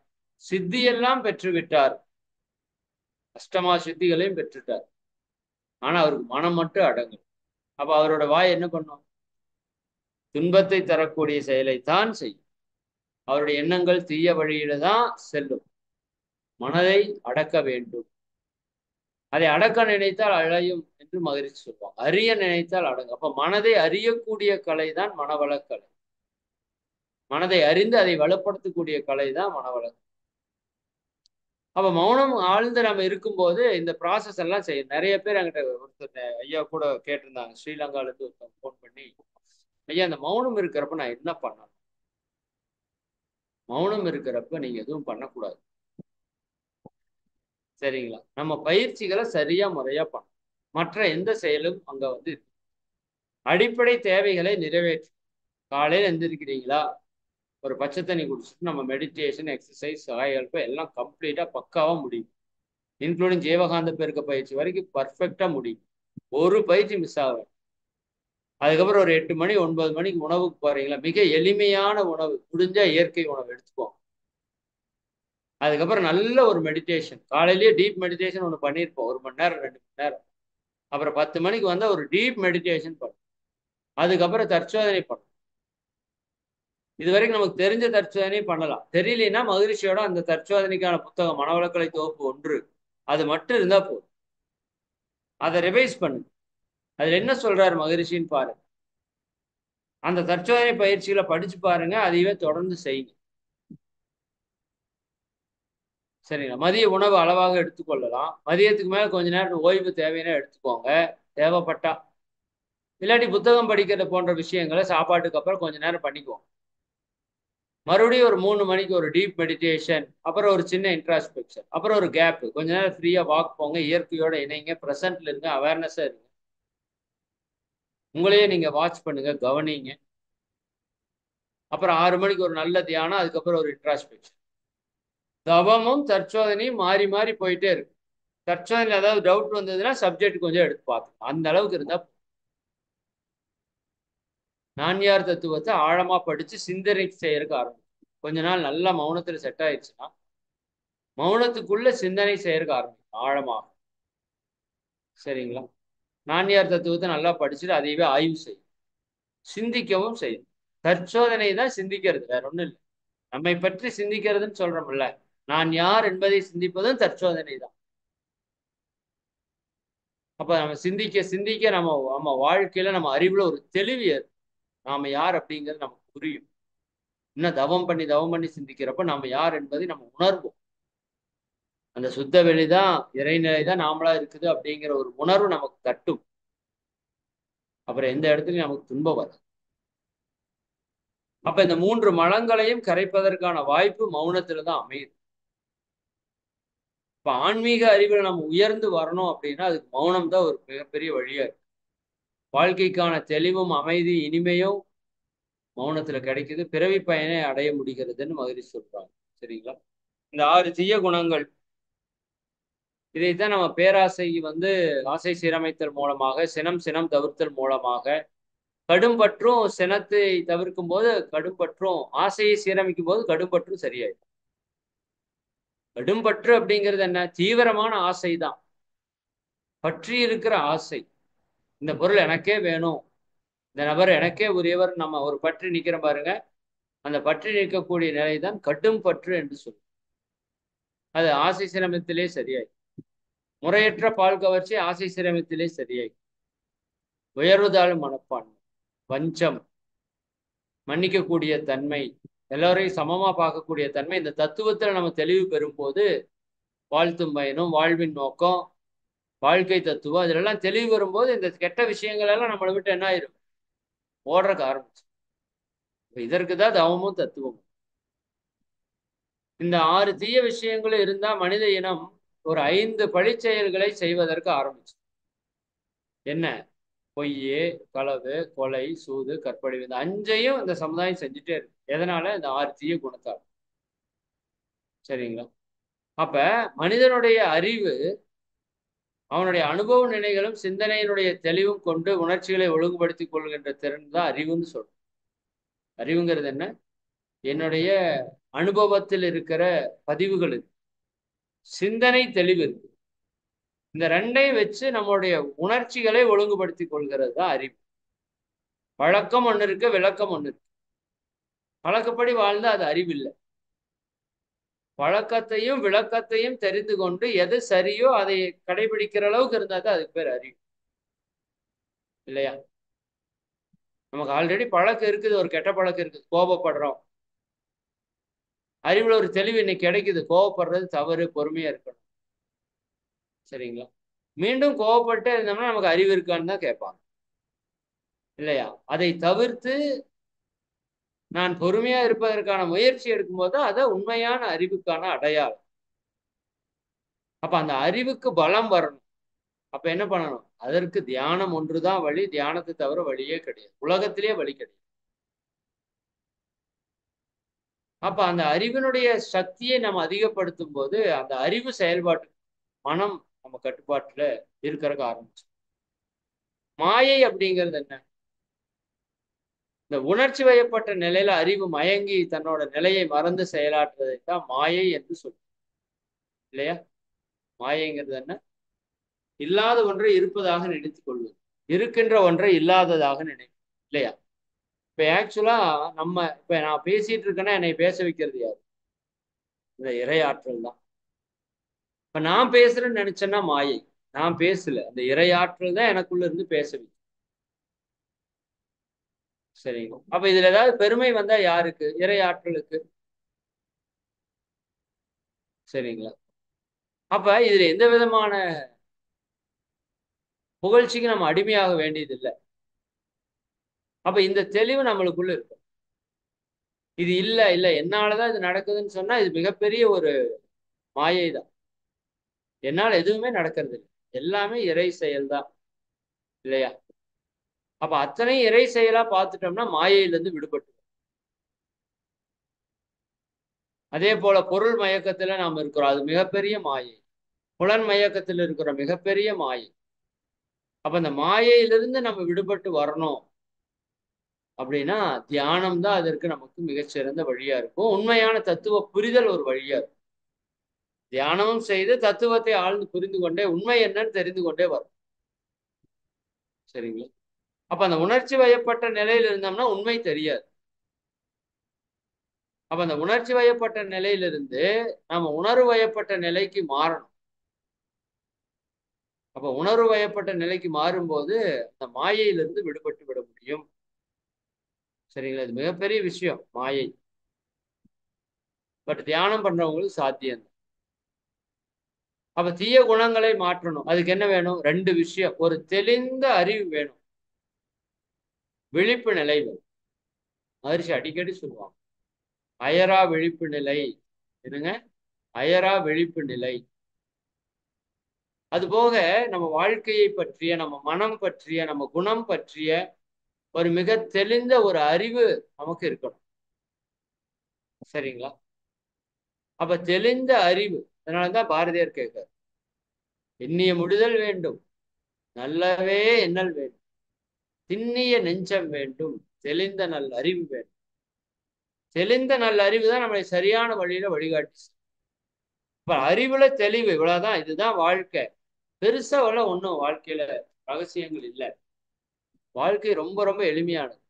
சித்தியெல்லாம் பெற்றுவிட்டார், அஷ்டமா சித்திகளையும் பெற்றுட்டார். ஆனா அவருக்கு மனம் மட்டும் அடங்கும். அப்ப அவரோட வாய் என்ன பண்ணும்? துன்பத்தை தரக்கூடிய செயலைத்தான் செய்யும். அவருடைய எண்ணங்கள் தீய வழியில தான் செல்லும். மனதை அடக்க வேண்டும். அதை அடக்க நினைத்தால் அழையும் என்று மகிழ்ச்சி சொல்லுவாங்க. அறிய நினைத்தால் அடங்கும். அப்ப மனதை அறியக்கூடிய கலை தான் மனவளக்கலை. மனதை அறிந்து அதை வளப்படுத்தக்கூடிய கலை தான் மனவளக்கலை. அப்ப மௌனம் ஆழ்ந்து நம்ம இருக்கும்போது இந்த ப்ராசஸ் எல்லாம் செய்யும். நிறைய பேர் என்கிட்ட ஒருத்தர் ஐயா கூட கேட்டிருந்தாங்க. ஸ்ரீலங்கால இருந்து ஒருத்தர் ஃபோன் பண்ணி, ஐயா இந்த மௌனம் இருக்கிறப்ப நான் என்ன பண்ணணும்? மௌனம் இருக்கிறப்ப நீங்க எதுவும் பண்ணக்கூடாது. சரிங்களா? நம்ம பயிற்சிகளை சரியா முறையா பண்ணணும். மற்ற எந்த செயலும் அங்க வந்து அடிப்படை தேவைகளை நிறைவேற்றும். காலையில எந்திரிக்கிறீங்களா? ஒரு பச்சை தண்ணி குடிச்சிட்டு நம்ம மெடிடேஷன், எக்ஸசைஸ், சாயல்ப எல்லாம் கம்ப்ளீட்டா பக்காவா முடியும். இன்க்ளூடிங் ஜீவகாந்த பெருக்க பயிற்சி வரைக்கும் பர்ஃபெக்டா முடியும். ஒரு பயிற்சி மிஸ் ஆகும். அதுக்கப்புறம் ஒரு 8 மணி 9 மணிக்கு உணவுக்கு போறீங்களா? மிக எளிமையான உணவு, முடிஞ்சா இயற்கை உணவு எடுத்துக்கோங்க. அதுக்கப்புறம் நல்ல ஒரு மெடிடேஷன். காலையிலேயே டீப் மெடிடேஷன் ஒன்று பண்ணியிருப்போம். 1 மணி நேரம் 2 மணி நேரம். அப்புறம் 10 மணிக்கு வந்தா ஒரு டீப் மெடிடேஷன் பண்ணும். அதுக்கப்புறம் தற்சோதனை பண்ணும். இது வரைக்கும் நமக்கு தெரிஞ்ச தற்சோதனை பண்ணலாம். தெரியலனா மகிழ்ச்சியோட அந்த தற்சோதனைக்கான புத்தகம் மனவளக்கலை தொகுப்பு 1 அது மட்டும் இருந்தா போதும். அதை ரிவைஸ் பண்ணு. அதுல என்ன சொல்றாரு மகரிஷின்னு பாருங்க. அந்த தற்சோதனை பயிற்சிகளை படிச்சு பாருங்க. அதையவே தொடர்ந்து செய்யுங்க. சரிங்களா? மதிய உணவு அளவாக எடுத்துக்கொள்ளலாம். மதியத்துக்கு மேல கொஞ்ச நேரம் ஓய்வு தேவைன்னா எடுத்துக்கோங்க. தேவைப்பட்டா. இல்லாட்டி புத்தகம் படிக்கிறது போன்ற விஷயங்களை சாப்பாட்டுக்கு அப்புறம் கொஞ்ச நேரம் பண்ணிக்குவோம். மறுபடியும் ஒரு 3 மணிக்கு ஒரு டீப் மெடிடேஷன், அப்புறம் ஒரு சின்ன இன்ட்ராஸ்பெக்ஷன், அப்புறம் ஒரு கேப். கொஞ்ச நேரம் ஃப்ரீயா வாக் போங்க, இயற்கையோட இணைங்க, பிரசன்ட்ல இருங்க, அவேர்னஸா இருங்க. உங்களையே நீங்க வாட்ச் பண்ணுங்க, கவனிங்க. அப்புறம் 6 மணிக்கு ஒரு நல்ல தியானம், அதுக்கப்புறம் ஒரு இன்ட்ராஸ்பெக்ஷன். தவமும் தற்சோதனையும் மாறி மாறி போயிட்டே இருக்கு. தற்சோதனையில் ஏதாவது டவுட் வந்ததுன்னா சப்ஜெக்ட் கொஞ்சம் எடுத்து பார்க்கணும். அந்த அளவுக்கு இருந்தா நான் யார் தத்துவத்தை ஆழமா படிச்சு சிந்தனை செய்யறதுக்கு ஆரம்பிக்கும். கொஞ்ச நாள் நல்லா மௌனத்துல செட் ஆயிடுச்சுன்னா மௌனத்துக்குள்ள சிந்தனை செய்யறதுக்கு ஆரம்பிக்கும் ஆழமா. சரிங்களா? நான் யார் தத்துவத்தை நல்லா படிச்சுட்டு அதையவே ஆய்வு செய்யும். சிந்திக்கவும் செய்யும். தற்சோதனை தான் சிந்திக்கிறது, வேற ஒண்ணும் இல்லை. நம்மை பற்றி சிந்திக்கிறதுன்னு சொல்றோம்ல, நான் யார் என்பதை சிந்திப்பதும் தற்சோதனை தான். அப்ப நம்ம சிந்திக்க சிந்திக்க நம்ம நம்ம வாழ்க்கையில நம்ம அறிவுல ஒரு தெளிவு ஏற்படும். நாம யார் அப்படிங்கிறது நமக்கு புரியும். இன்னும் தவம் பண்ணி சிந்திக்கிறப்ப நாம யார் என்பதை நம்ம உணர்வோம். அந்த சுத்த வெளிதான் இறைநிலை தான் நாமளா இருக்குது அப்படிங்கிற ஒரு உணர்வு நமக்கு தட்டும். அப்புறம் எந்த இடத்துலயும் நமக்கு துன்பம் வராது. அப்ப இந்த 3 மலங்களையும் கரைப்பதற்கான வாய்ப்பு மௌனத்துல தான் அமையுது. இப்ப ஆன்மீக அறிவுல நம்ம உயர்ந்து வரணும் அப்படின்னா அதுக்கு மௌனம் தான் ஒரு மிகப்பெரிய வழியா இருக்கு. வாழ்க்கைக்கான தெளிவும் அமைதி இனிமையும் மௌனத்துல கிடைக்குது. பிறவி பயனை அடைய முடிகிறதுன்னு மகிழ்ச்சி சொல்றாங்க. சரிங்களா? இந்த 6 தீய குணங்கள் இதைத்தான் நம்ம பேராசை வந்து ஆசை சீரமைத்தல் மூலமாக, சினம் சினம் தவிர்த்தல் மூலமாக, கடும் பற்றும் சினத்தை தவிர்க்கும் போது கடும் பற்றும், ஆசையை சீரமைக்கும் போது கடும் பற்றும் சரியாயிடும். கடும் பற்று அப்படிங்கிறது என்ன? தீவிரமான ஆசை தான். பற்றி இருக்கிற ஆசை. இந்த பொருள் எனக்கே வேணும், இந்த நபர் எனக்கே உரியவர், நம்ம ஒரு பற்றி நிக்கிற பாருங்க. அந்த பற்றி நிற்கக்கூடிய நிலைதான் கடும் பற்று என்று சொல்லும். அது ஆசை சிரமத்திலே சரியாய். முறையற்ற பால் கவர்ச்சி ஆசை சிரமத்திலே சரியாய். உயர்வுதாழும் மனப்பான்மை, வஞ்சம், மன்னிக்கக்கூடிய தன்மை, எல்லாரையும் சமமா பார்க்கக்கூடிய தன்மை, இந்த தத்துவத்துல நம்ம தெளிவு பெறும் போது வாழ்த்தும் பயனும், வாழ்வின் நோக்கம், வாழ்க்கை தத்துவம் இதுலெல்லாம் தெளிவு வரும்போது இந்த கெட்ட விஷயங்கள் எல்லாம் நம்மளை விட்டு என்ன ஆயிரும்? ஓடுறக்கு ஆரம்பிச்சு. இதற்குதான் தவமும் தத்துவமும். இந்த 6 தீய விஷயங்களும் இருந்தா மனித இனம் ஒரு 5 பழிச்செயல்களை செய்வதற்கு ஆரம்பிச்சு. என்ன? பொய்யே, களவு, கொலை, சூது, கற்பழிவு, இந்த 5ஐயும் இந்த சமுதாயம் செஞ்சுட்டே இருக்கு. எதனால? இந்த 6 தீய குணத்தால். சரிங்களா? அப்ப மனிதனுடைய அறிவு, அவனுடைய அனுபவ நிலைகளும் சிந்தனையினுடைய தெளிவும் கொண்டு உணர்ச்சிகளை ஒழுங்குபடுத்திக் கொள்கின்ற திறன் தான் அறிவுன்னு சொல்றோம். அறிவுங்கிறது என்ன? என்னுடைய அனுபவத்தில் இருக்கிற பதிவுகள் இருக்கு, சிந்தனை தெளிவு இருக்கு. இந்த 2ஐயும் வச்சு நம்மளுடைய உணர்ச்சிகளை ஒழுங்குபடுத்திக் கொள்கிறது தான் அறிவு. பழக்கம் ஒண்ணு இருக்கு, விளக்கம் ஒண்ணு இருக்கு. பழக்கப்படி வாழ்ந்தா அது அறிவு இல்லை. பழக்கத்தையும் விளக்கத்தையும் தெரிந்து கொண்டு எது சரியோ அதை கடைபிடிக்கிற அளவுக்கு இருந்தா தான் அதுக்கு பேர் அறிவு, இல்லையா? நமக்கு ஆல்ரெடி பழக்கம் இருக்குது, ஒரு கெட்ட பழக்கம் இருக்குது, கோபப்படுறோம். அறிவுல ஒரு தெளிவு இன்னைக்கு கிடைக்குது, கோபப்படுறது தவறு, பொறுமையா இருக்கணும். சரிங்களா? மீண்டும் கோபப்பட்டு இருந்தோம்னா நமக்கு அறிவு இருக்கான்னு தான் கேட்பாங்க, இல்லையா? அதை தவிர்த்து நான் பொறுமையா இருப்பதற்கான முயற்சி எடுக்கும்போது அதை உண்மையான அறிவுக்கான அடையாளம். அப்ப அந்த அறிவுக்கு பலம் வரணும். அப்ப என்ன பண்ணணும்? அதற்கு தியானம் ஒன்றுதான் வழி. தியானத்தை தவிர வழியே கிடையாது, உலகத்திலேயே வழி கிடையாது. அப்ப அந்த அறிவினுடைய சக்தியை நம்ம அதிகப்படுத்தும் போது அந்த அறிவு செயல்பாட்டு மனம் நம்ம கட்டுப்பாட்டுல இருக்கிறதுக்கு ஆரம்பிச்சு. மாயை அப்படிங்கிறது என்ன? இந்த உணர்ச்சி வயப்பட்ட நிலையில அறிவு மயங்கி தன்னோட நிலையை மறந்து செயலாற்றுவதை தான் மாயை என்று சொல்லும், இல்லையா? மாயைங்கிறது என்ன? இல்லாத ஒன்றை இருப்பதாக நினைத்துக் கொள்வது, இருக்கின்ற ஒன்றை இல்லாததாக நினைப்பது, இல்லையா? இப்ப ஆக்சுவலா இப்ப நான் பேசிட்டு இருக்கேன்னா என்னை பேச வைக்கிறது யாரு? இந்த இறையாற்றல் தான். இப்ப நான் பேசுறேன்னு நினைச்சேன்னா மாயை. நான் பேசல, அந்த இறையாற்றல் தான் எனக்குள்ள இருந்து பேச வைக்கும். சரிங்க. அப்ப இதுல ஏதாவது பெருமை வந்தா யாருக்கு? இறையாற்றலுக்கு. சரிங்களா? அப்ப இதுல எந்த விதமான புகழ்ச்சிக்கு நம்ம அடிமையாக வேண்டியது இல்லை. அப்ப இந்த தெளிவு நம்மளுக்குள்ள இருக்கு. இது இல்ல இல்ல என்னாலதான் இது நடக்குதுன்னு சொன்னா இது மிகப்பெரிய ஒரு மாயை தான். என்னால எதுவுமே நடக்கிறது இல்லை, எல்லாமே இறை செயல் தான், இல்லையா? அப்ப அத்தனை இறை செயலா பார்த்துட்டோம்னா மாயையிலிருந்து விடுபட்டு. அதே போல பொருள் மயக்கத்துல நாம் இருக்கிறோம், அது மிகப்பெரிய மாயை. புலன் மயக்கத்தில் இருக்கிற மிகப்பெரிய மாயை. அப்ப இந்த மாயையிலிருந்து நம்ம விடுபட்டு வரணும் அப்படின்னா தியானம் தான் அதற்கு நமக்கு மிகச்சிறந்த வழியா இருக்கும். உண்மையான தத்துவ புரிதல் ஒரு வழியா இருக்கும். தியானமும் செய்து தத்துவத்தை ஆழ்ந்து புரிந்து கொண்டே உண்மை என்னன்னு தெரிந்து கொண்டே வரும். சரிங்களா? அப்ப அந்த உணர்ச்சி வயப்பட்ட நிலையில இருந்தோம்னா உண்மை தெரியாது. அப்ப அந்த உணர்ச்சி வயப்பட்ட நிலையிலிருந்து நாம உணர்வு வயப்பட்ட நிலைக்கு மாறணும். அப்ப உணர்வு வயப்பட்ட நிலைக்கு மாறும்போது அந்த மாயையிலிருந்து விடுபட்டு விட முடியும். சரிங்களா? இது மிகப்பெரிய விஷயம் மாயை. பட் தியானம் பண்றவங்களுக்கு சாத்தியம். அப்ப தீய குணங்களை மாற்றணும். அதுக்கு என்ன வேணும்? ரெண்டு விஷயம். ஒரு தெளிந்த அறிவு வேணும், விழிப்பு நிலை வேணும். மகரிஷி அடிக்கடி சொல்லுவாங்க, அயரா விழிப்பு நிலை. என்னங்க? அயரா விழிப்பு நிலை. அது போக நம்ம வாழ்க்கையை பற்றிய, நம்ம மனம் பற்றிய, நம்ம குணம் பற்றிய ஒரு மிக தெளிந்த ஒரு அறிவு நமக்கு இருக்கணும். சரிங்களா? அப்ப தெளிந்த அறிவு. அதனாலதான் பாரதியார் கேட்கிறார், எண்ணிய முடிதல் வேண்டும், நல்லவே எண்ணல் வேண்டும், திண்ணிய நெஞ்சம் வேண்டும், தெளிந்த நல் அறிவு வேண்டும். தெளிந்த நல்ல அறிவு தான் நம்மளை சரியான வழியில வழிகாட்டி. இப்ப அறிவுல தெளிவு இவ்வளவுதான், இதுதான் வாழ்க்கை. பெருசா ஒன்றும் வாழ்க்கையில ரகசியங்கள் இல்லை. வாழ்க்கை ரொம்ப ரொம்ப எளிமையானது.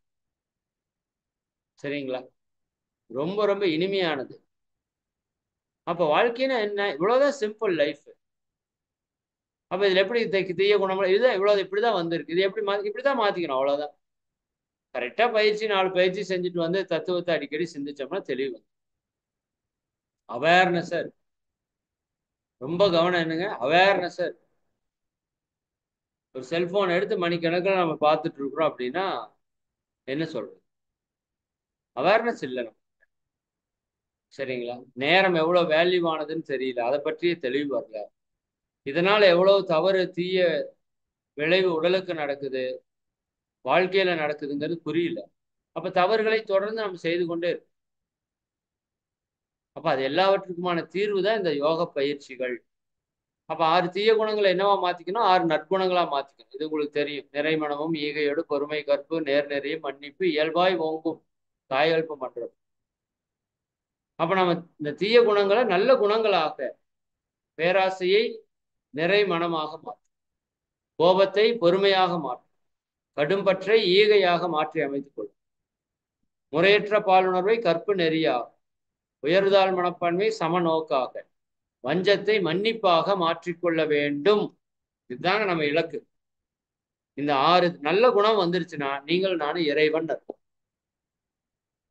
சரிங்களா? ரொம்ப ரொம்ப இனிமையானது. அப்ப வாழ்க்கைன்னா என்ன? இவ்வளவுதான் சிம்பிள் லைஃப். அப்ப இதுல எப்படி தீய குணம் இதுதான் இவ்வளவு இப்படிதான் வந்திருக்கு, இது எப்படி இப்படிதான் மாத்திக்கணும், அவ்வளவுதான். கரெக்டா பயிற்சி 4 பயிற்சி செஞ்சுட்டு வந்து தத்துவத்தை அடிக்கடி சிந்திச்சோம்னா தெளிவு. அவேர்னஸ் ரொம்ப கவனம். என்னங்க அவேர்னஸ்? ஒரு செல்போன் எடுத்து மணிக்கணக்கில் நம்ம பார்த்துட்டு இருக்கிறோம் அப்படின்னா என்ன சொல்றது? அவேர்னஸ் இல்லை நம்ம. சரிங்களா? நேரம் எவ்வளவு வேல்யூவானதுன்னு தெரியல, அதை பற்றிய தெளிவு வரல. இதனால எவ்வளவு தவறு தீய விளைவு உடலுக்கு நடக்குது, வாழ்க்கையில நடக்குதுங்கிறது புரியல. அப்ப தவறுகளை தொடர்ந்து நம்ம செய்து கொண்டே இருக்கோம். அப்ப அது எல்லாவற்றுக்குமான தீர்வு தான் இந்த யோக பயிற்சிகள். அப்ப 6 தீய குணங்களை என்னவா மாத்திக்கணும்? 6 நற்குணங்களா மாத்திக்கணும். இது உங்களுக்கு தெரியும். நிறைமனமும் ஈகையோடு பொறுமை கற்பு நேர் நெறியும் மன்னிப்பு இயல்பாய் ஓங்கும் தாயல்பம் பண்றது. அப்ப நம்ம இந்த தீய குணங்களை நல்ல குணங்களாக, பேராசையை நிறை மனமாக மாற்றும், கோபத்தை பொறுமையாக மாற்றும், கடும்பற்றை ஈகையாக மாற்றி அமைத்துக் கொள்ளும், முறையற்ற பாலுணர்வை கற்பு நெறியாகும், உயர்தாள் மனப்பான்மை சமநோக்காக, வஞ்சத்தை மன்னிப்பாக மாற்றிக்கொள்ள வேண்டும். இதுதாங்க நம்ம இலக்கு. இந்த 6 நல்ல குணம் வந்துருச்சுன்னா நீங்கள் நானும் இறைவன் அர்த்தம்.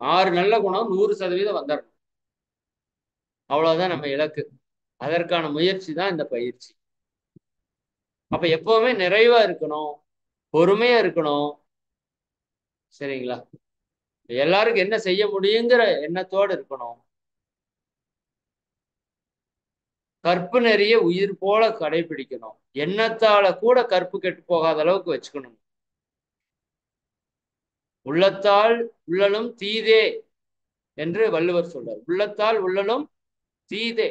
6 நல்ல குணம் 100% வந்துடணும். அவ்வளவுதான் நம்ம இலக்கு. அதற்கான முயற்சி தான் இந்த பயிற்சி. அப்ப எப்பவுமே நிறைவா இருக்கணும், பொறுமையா இருக்கணும். சரிங்களா? எல்லாருக்கும் என்ன செய்ய முடியுங்கிற எண்ணத்தோடு இருக்கணும். கற்பு நெறிய உயிர் போல கடைபிடிக்கணும். எண்ணத்தால கூட கற்பு கெட்டு போகாத அளவுக்கு வச்சுக்கணும். உள்ளத்தால் உள்ளலும் தீதே என்று வள்ளுவர் சொல்றார். உள்ளத்தால் உள்ளலும் தீதே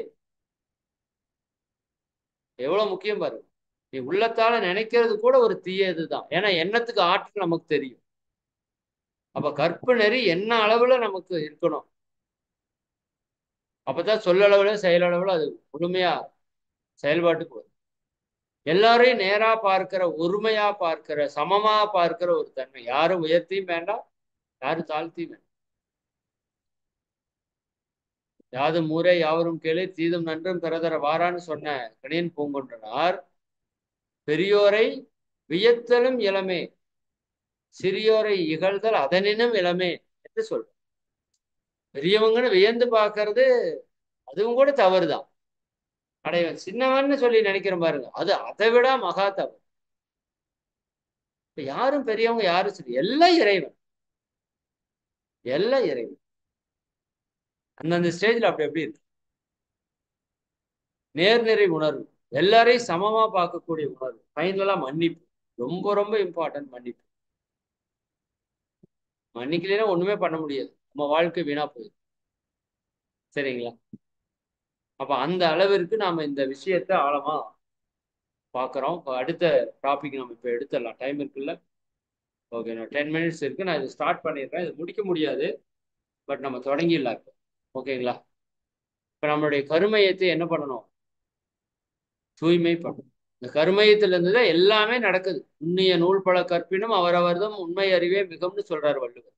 எவ்வளவு முக்கியம் பாருங்க. நீ உள்ளத்தால நினைக்கிறது கூட ஒரு தீயதுதான். ஏன்னா எண்ணத்துக்கு ஆற்றல் நமக்கு தெரியும். அப்ப கற்பு நெறி என்ன அளவுல நமக்கு இருக்கணும். அப்பதான் சொல்லளவுல செயலளவுல அது முழுமையா செயல்பாட்டுக்கு வரும். எல்லாரையும் நேரா பார்க்கிற, ஒருமையா பார்க்கிற, சமமா பார்க்கிற ஒரு தன்மை. யாரும் உயர்த்தியும் வேண்டாம், யாரும் தாழ்த்தியும் வேண்டாம். யாதும் ஊரே யாவரும் கேளு, தீதும் நன்றும் பிறதர வாரான்னு சொன்ன கணியன் பூங்குன்றனார், பெரியோரை வியத்தலும் இளமே, சிறியோரை இகழ்தல் அதனினும் இளமே என்று சொல்ற. பெரியவங்கன்னு வியந்து பார்க்கறது அதுவும் கூட தவறுதான். அடைவன் சின்னவன்னு சொல்லி நினைக்கிற பாருங்க, அது அதை விட மகா தவறு. இப்ப யாரும் பெரியவங்க, யாரும் சரி, எல்லாம் இறைவன், எல்லாம் இறைவன். அந்தந்த ஸ்டேஜ்ல அப்படி எப்படி இருக்கு. நேர்நிறை உணர்வு, எல்லாரையும் சமமா பார்க்கக்கூடிய உணர்வு. ஃபைனலா மன்னிப்பு, ரொம்ப ரொம்ப இம்பார்ட்டன்ட். மன்னிப்பு. மன்னிக்கலைன்னா ஒண்ணுமே பண்ண முடியாது, நம்ம வாழ்க்கை வீணா போயிடும். சரிங்களா? அப்ப அந்த அளவிற்கு நாம இந்த விஷயத்த ஆழமா பாக்குறோம். அடுத்த டாபிக் நம்ம இப்ப எடுத்துடலாம். டைம் இருக்குல்ல? ஓகே, நான் 10 மினிட்ஸ் இருக்கு. நான் இது ஸ்டார்ட் பண்ணிடுறேன். இது முடிக்க முடியாது, பட் நம்ம தொடங்கிடலாம் இப்போ. ஓகேங்களா? இப்ப நம்மளுடைய கருமையத்தை என்ன பண்ணணும்? தூய்மை பண்ணணும். இந்த கருமையத்துல இருந்துதான் எல்லாமே நடக்குது. உண்ணிய நூல் பல கற்பினும் அவரவர்தம் உண்மை அறிவே மிகும்னு சொல்றாரு வள்ளுவர்.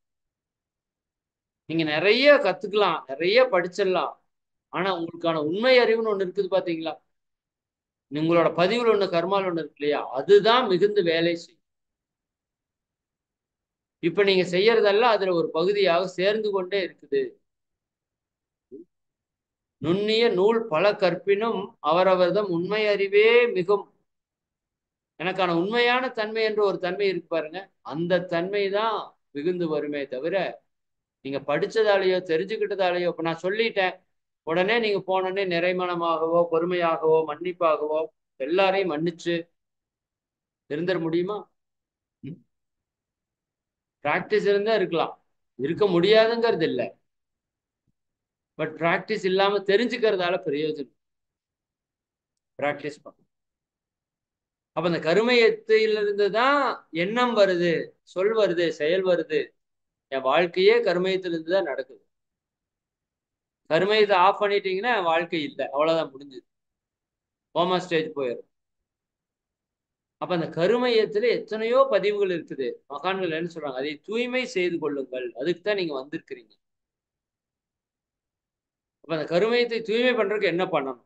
நீங்க நிறைய கத்துக்கலாம், நிறைய படிச்சிடலாம். ஆனா உங்களுக்கான உண்மை அறிவுன்னு ஒண்ணு இருக்குது பாத்தீங்களா? உங்களோட பதிவுல ஒண்ணு, கர்மால ஒண்ணு இருக்கு இல்லையா? அதுதான் மிகுந்து வேலை செய்யும். இப்ப நீங்க செய்யறதெல்லாம் அதுல ஒரு பகுதியாக சேர்ந்து கொண்டே இருக்குது. நுண்ணிய நூல் பல கற்பினும் அவரவர்தம் உண்மை அறிவே மிகும். எனக்கான உண்மையான தன்மை என்று ஒரு தன்மை இருக்கு பாருங்க, அந்த தன்மை தான் மிகுந்து வருமே தவிர, நீங்க படிச்சதாலேயோ தெரிஞ்சுக்கிட்டதாலேயோ, இப்ப நான் சொல்லிட்டேன் உடனே நீங்க போனோடனே நிறைமனமாகவோ பொறுமையாகவோ மன்னிப்பாகவோ எல்லாரையும் மன்னிச்சு இருந்துட முடியுமா? பிராக்டிஸ் இருந்தா இருக்கலாம், இருக்க முடியாதுங்கிறது இல்லை. பட் பிராக்டிஸ் இல்லாம தெரிஞ்சுக்கிறதால பிரயோஜனம். பிராக்டிஸ் பண்ண. அப்ப அந்த கருமையத்திலிருந்து தான் எண்ணம் வருது, சொல் வருது, செயல் வருது. என் வாழ்க்கையே கருமையத்திலிருந்து தான் நடக்குது. கருமையத்தை ஆஃப் பண்ணிட்டீங்கன்னா வாழ்க்கை இல்லை, அவ்வளவுதான், முடிஞ்சது. கோமா ஸ்டேஜ் போயிடும். அப்ப அந்த கருமையத்துல எத்தனையோ பதிவுகள் இருக்குது. மகான்கள் என்ன சொல்றாங்க? அதை தூய்மை செய்து கொள்ளுங்கள். அதுக்கு தான் நீங்க வந்திருக்கிறீங்க. அப்ப அந்த கருமையத்தை தூய்மை பண்றதுக்கு என்ன பண்ணணும்?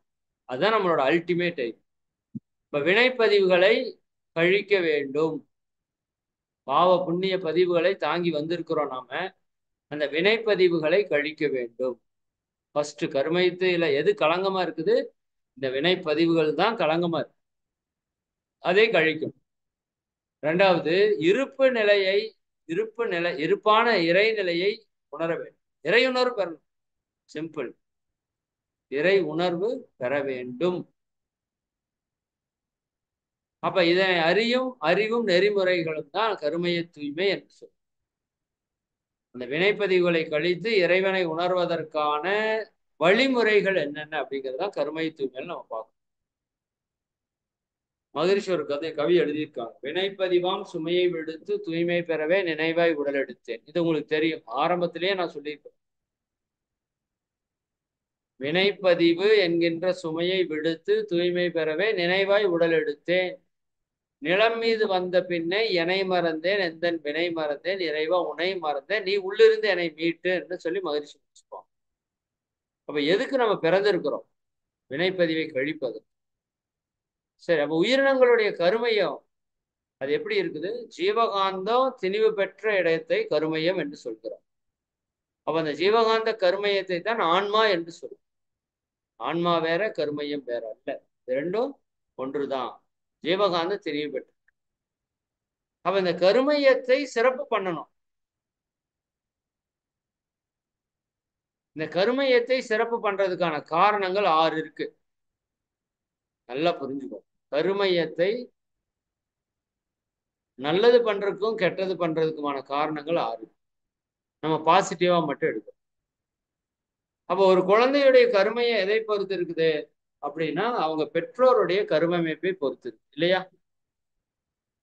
அதுதான் நம்மளோட அல்டிமேட் ஐம். இப்ப வினைப்பதிவுகளை கழிக்க வேண்டும். பாவ புண்ணிய பதிவுகளை தாங்கி வந்திருக்கிறோம் நாம. அந்த வினைப்பதிவுகளை கழிக்க வேண்டும். ஃபர்ஸ்ட் கருமையத்துல எது களங்கமா இருக்குது? இந்த வினைப்பதிவுகள் தான் களங்கமா இருக்கு, அதை கழிக்கும். இரண்டாவது, இருப்பான இறைநிலையை உணர வேண்டும். இறை உணர்வு பெறணும். சிம்பிள். இறை உணர்வு பெற வேண்டும். அப்ப இதனை அறிவும் நெறிமுறைகளும் தான் கருமைய தூய்மை என்று சொல்லும். அந்த வினைப்பதிவுகளை கழித்து இறைவனை உணர்வதற்கான வழிமுறைகள் என்னென்ன அப்படிங்கிறதான் கருமை தூய்மையில் நம்ம பார்க்கணும். மகரிஷி ஒரு கவி எழுதியிருக்காங்க. வினைப்பதிவாம் சுமையை விடுத்து தூய்மை பெறவே நினைவாய் உடல் எடுத்தேன். இது உங்களுக்கு தெரியும், ஆரம்பத்திலேயே நான் சொல்லியிருக்கேன். வினைப்பதிவு என்கின்ற சுமையை விடுத்து தூய்மை பெறவே நினைவாய் உடல் எடுத்தேன். நிலம் மீது வந்த பின்னே எனை மறந்தேன், எந்தன் வினை மறந்தேன், இறைவா உனை மறந்தேன், நீ உள்ளிருந்து என்னை மீட்டு என்று சொல்லி மகிழ்ச்சி முடிச்சுப்போம். அப்ப எதுக்கு நம்ம பிறந்திருக்கிறோம்? வினைப்பதிவை கழிப்பது. சரி, அப்ப உயிரினங்களுடைய கருமையம் அது எப்படி இருக்குது? ஜீவகாந்தம் திணிவு பெற்ற இடத்தை கருமையம் என்று சொல்கிறோம். அப்ப அந்த ஜீவகாந்த கருமையத்தை தான் ஆன்மா என்று சொல்றோம். ஆன்மா வேற, கருமையம் வேற அல்ல. இரண்டும் ஒன்றுதான். ஜீவகாந்த திணிவு பெற்ற. அப்ப இந்த கருமையத்தை சிறப்பு பண்ணணும். இந்த கருமையத்தை சிறப்பு பண்றதுக்கான காரணங்கள் 6 இருக்கு. நல்லா புரிஞ்சுக்கோ. கருமையத்தை நல்லது பண்றதுக்கும் கெட்டது பண்றதுக்குமான காரணங்கள் 6. நம்ம பாசிட்டிவா மட்டும் எடுக்கணும். அப்போ ஒரு குழந்தையுடைய கருமையம் எதை பொறுத்து இருக்குது அப்படின்னா, அவங்க பெற்றோருடைய கருவமைப்பை பொறுத்து இருக்கு இல்லையா?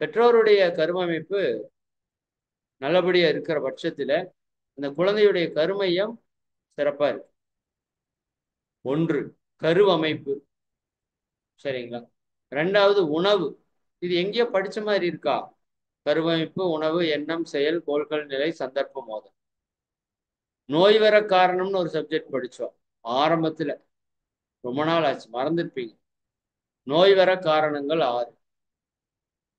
பெற்றோருடைய கருவமைப்பு நல்லபடியா இருக்கிற பட்சத்துல அந்த குழந்தையுடைய கருமையம் சிறப்பா இருக்கு. 1 கருவமைப்பு. சரிங்களா? 2வது உணவு. இது எங்கேயோ படிச்ச மாதிரி இருக்கா? கருவமைப்பு, உணவு, எண்ணம், செயல், கோள்கள், நிலை, சந்தர்ப்ப மோதல். நோய் வர காரணம்னு ஒரு சப்ஜெக்ட் படிச்சோம் ஆரம்பத்துல. ரொம்ப நாள் ஆச்சு, மறந்துருப்பீங்க. நோய் வர காரணங்கள் 6.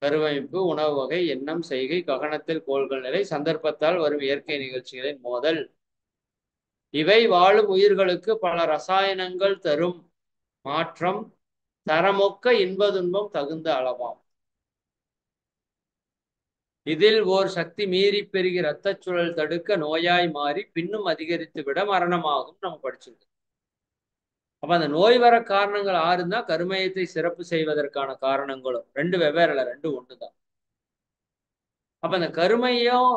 கருவமைப்பு, உணவு வகை, எண்ணம், செய்கை, ககனத்தில் கோள்கள் நிலை, சந்தர்ப்பத்தால் வரும் இயற்கை நிகழ்ச்சிகளின் மோதல். இவை வாழும் உயிர்களுக்கு பல ரசாயனங்கள் தரும் மாற்றம், தரமொக்க இன்ப துன்பம் தகுந்த அளவாம். இதில் ஓர் சக்தி மீறி பெருகி இரத்த சுழல் தடுக்க நோயாய் மாறி பின்னும் அதிகரித்து விட மரணமாகும் நம்ம படிச்சிருக்கோம். அப்ப அந்த நோய் வர காரணங்கள் 6 தான் கருமையத்தை சிறப்பு செய்வதற்கான காரணங்களும். 2 வெவ்வேறு இல்ல, 2 ஒண்ணுதான். அப்ப அந்த கருமையம்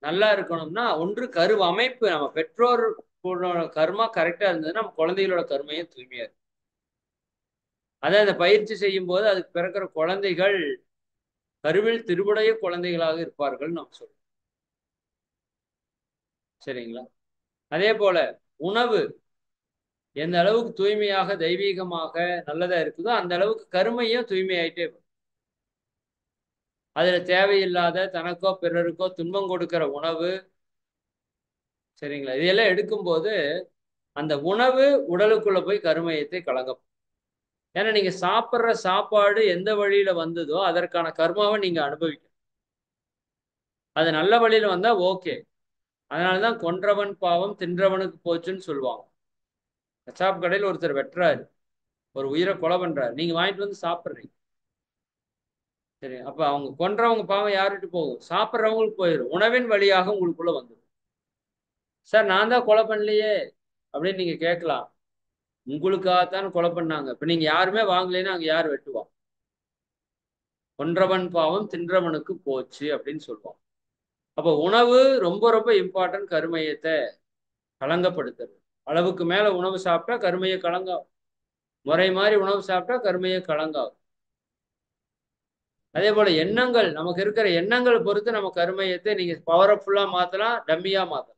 நல்லா இருக்கணும்னா, ஒன்று கரு அமைப்பு. நம்ம பெற்றோர் கர்மா கரெக்டா இருந்ததுன்னா நம்ம குழந்தைகளோட கருமையம் தூய்மையா இருக்கும். அதான் அந்த பயிற்சி செய்யும் போது அதுக்கு பிறக்கிற குழந்தைகள் கருவில் திருவுடைய குழந்தைகளாக இருப்பார்கள் நம்ம சொல்றோம். சரிங்களா? அதே போல உணவு எந்த அளவுக்கு தூய்மையாக தெய்வீகமாக நல்லதா இருக்குதோ அந்த அளவுக்கு கருமையும் தூய்மையாயிட்டே இருக்கும். அதுல தேவையில்லாத தனக்கோ பிறருக்கோ துன்பம் கொடுக்கிற உணவு, சரிங்களா, இதெல்லாம் எடுக்கும்போது அந்த உணவு உடலுக்குள்ள போய் கருமையத்தை கலங்கும். ஏன்னா நீங்க சாப்பிட்ற சாப்பாடு எந்த வழியில வந்ததோ அதற்கான கர்மாவை நீங்க அனுபவிக்கணும். அது நல்ல வழியில வந்தா ஓகே. அதனாலதான் கொன்றவன் பாவம் தின்றவனுக்கு போச்சுன்னு சொல்லுவாங்க. கசாப் கடையில் ஒருத்தர் வெட்டுறாரு, ஒரு உயிரை கொலை பண்றாரு, நீங்க வாங்கிட்டு வந்து சாப்பிட்றீங்க. சரி, அப்ப அவங்க கொன்றவங்க பாவம் யாருட்டு போகும்? சாப்பிட்றவங்களுக்கு போயிடும். உணவின் வழியாக உங்களுக்குள்ள வந்துடும். சார் நான் தான் கொலை பண்ணலையே அப்படின்னு நீங்க கேட்கலாம். உங்களுக்காகத்தான் கொலை பண்ணாங்க. இப்ப நீங்க யாருமே வாங்கலைன்னா அங்க யார் வெட்டுவா? கொன்றவன் பாவம் தின்றவனுக்கு போச்சு அப்படின்னு சொல்லுவோம். அப்ப உணவு ரொம்ப ரொம்ப இம்பார்ட்டன்ட். கருமையத்தை களங்கப்படுத்துறது. அளவுக்கு மேல உணவு சாப்பிட்டா கருமையை கலங்காகும். முறை மாதிரி உணவு சாப்பிட்டா கருமையை கலங்காகும். அதே போல எண்ணங்கள், நமக்கு இருக்கிற எண்ணங்கள் பொறுத்து நம்ம கருமையத்தை நீங்க பவர்ஃபுல்லா மாத்தலாம், டம்மியா மாத்தலாம்.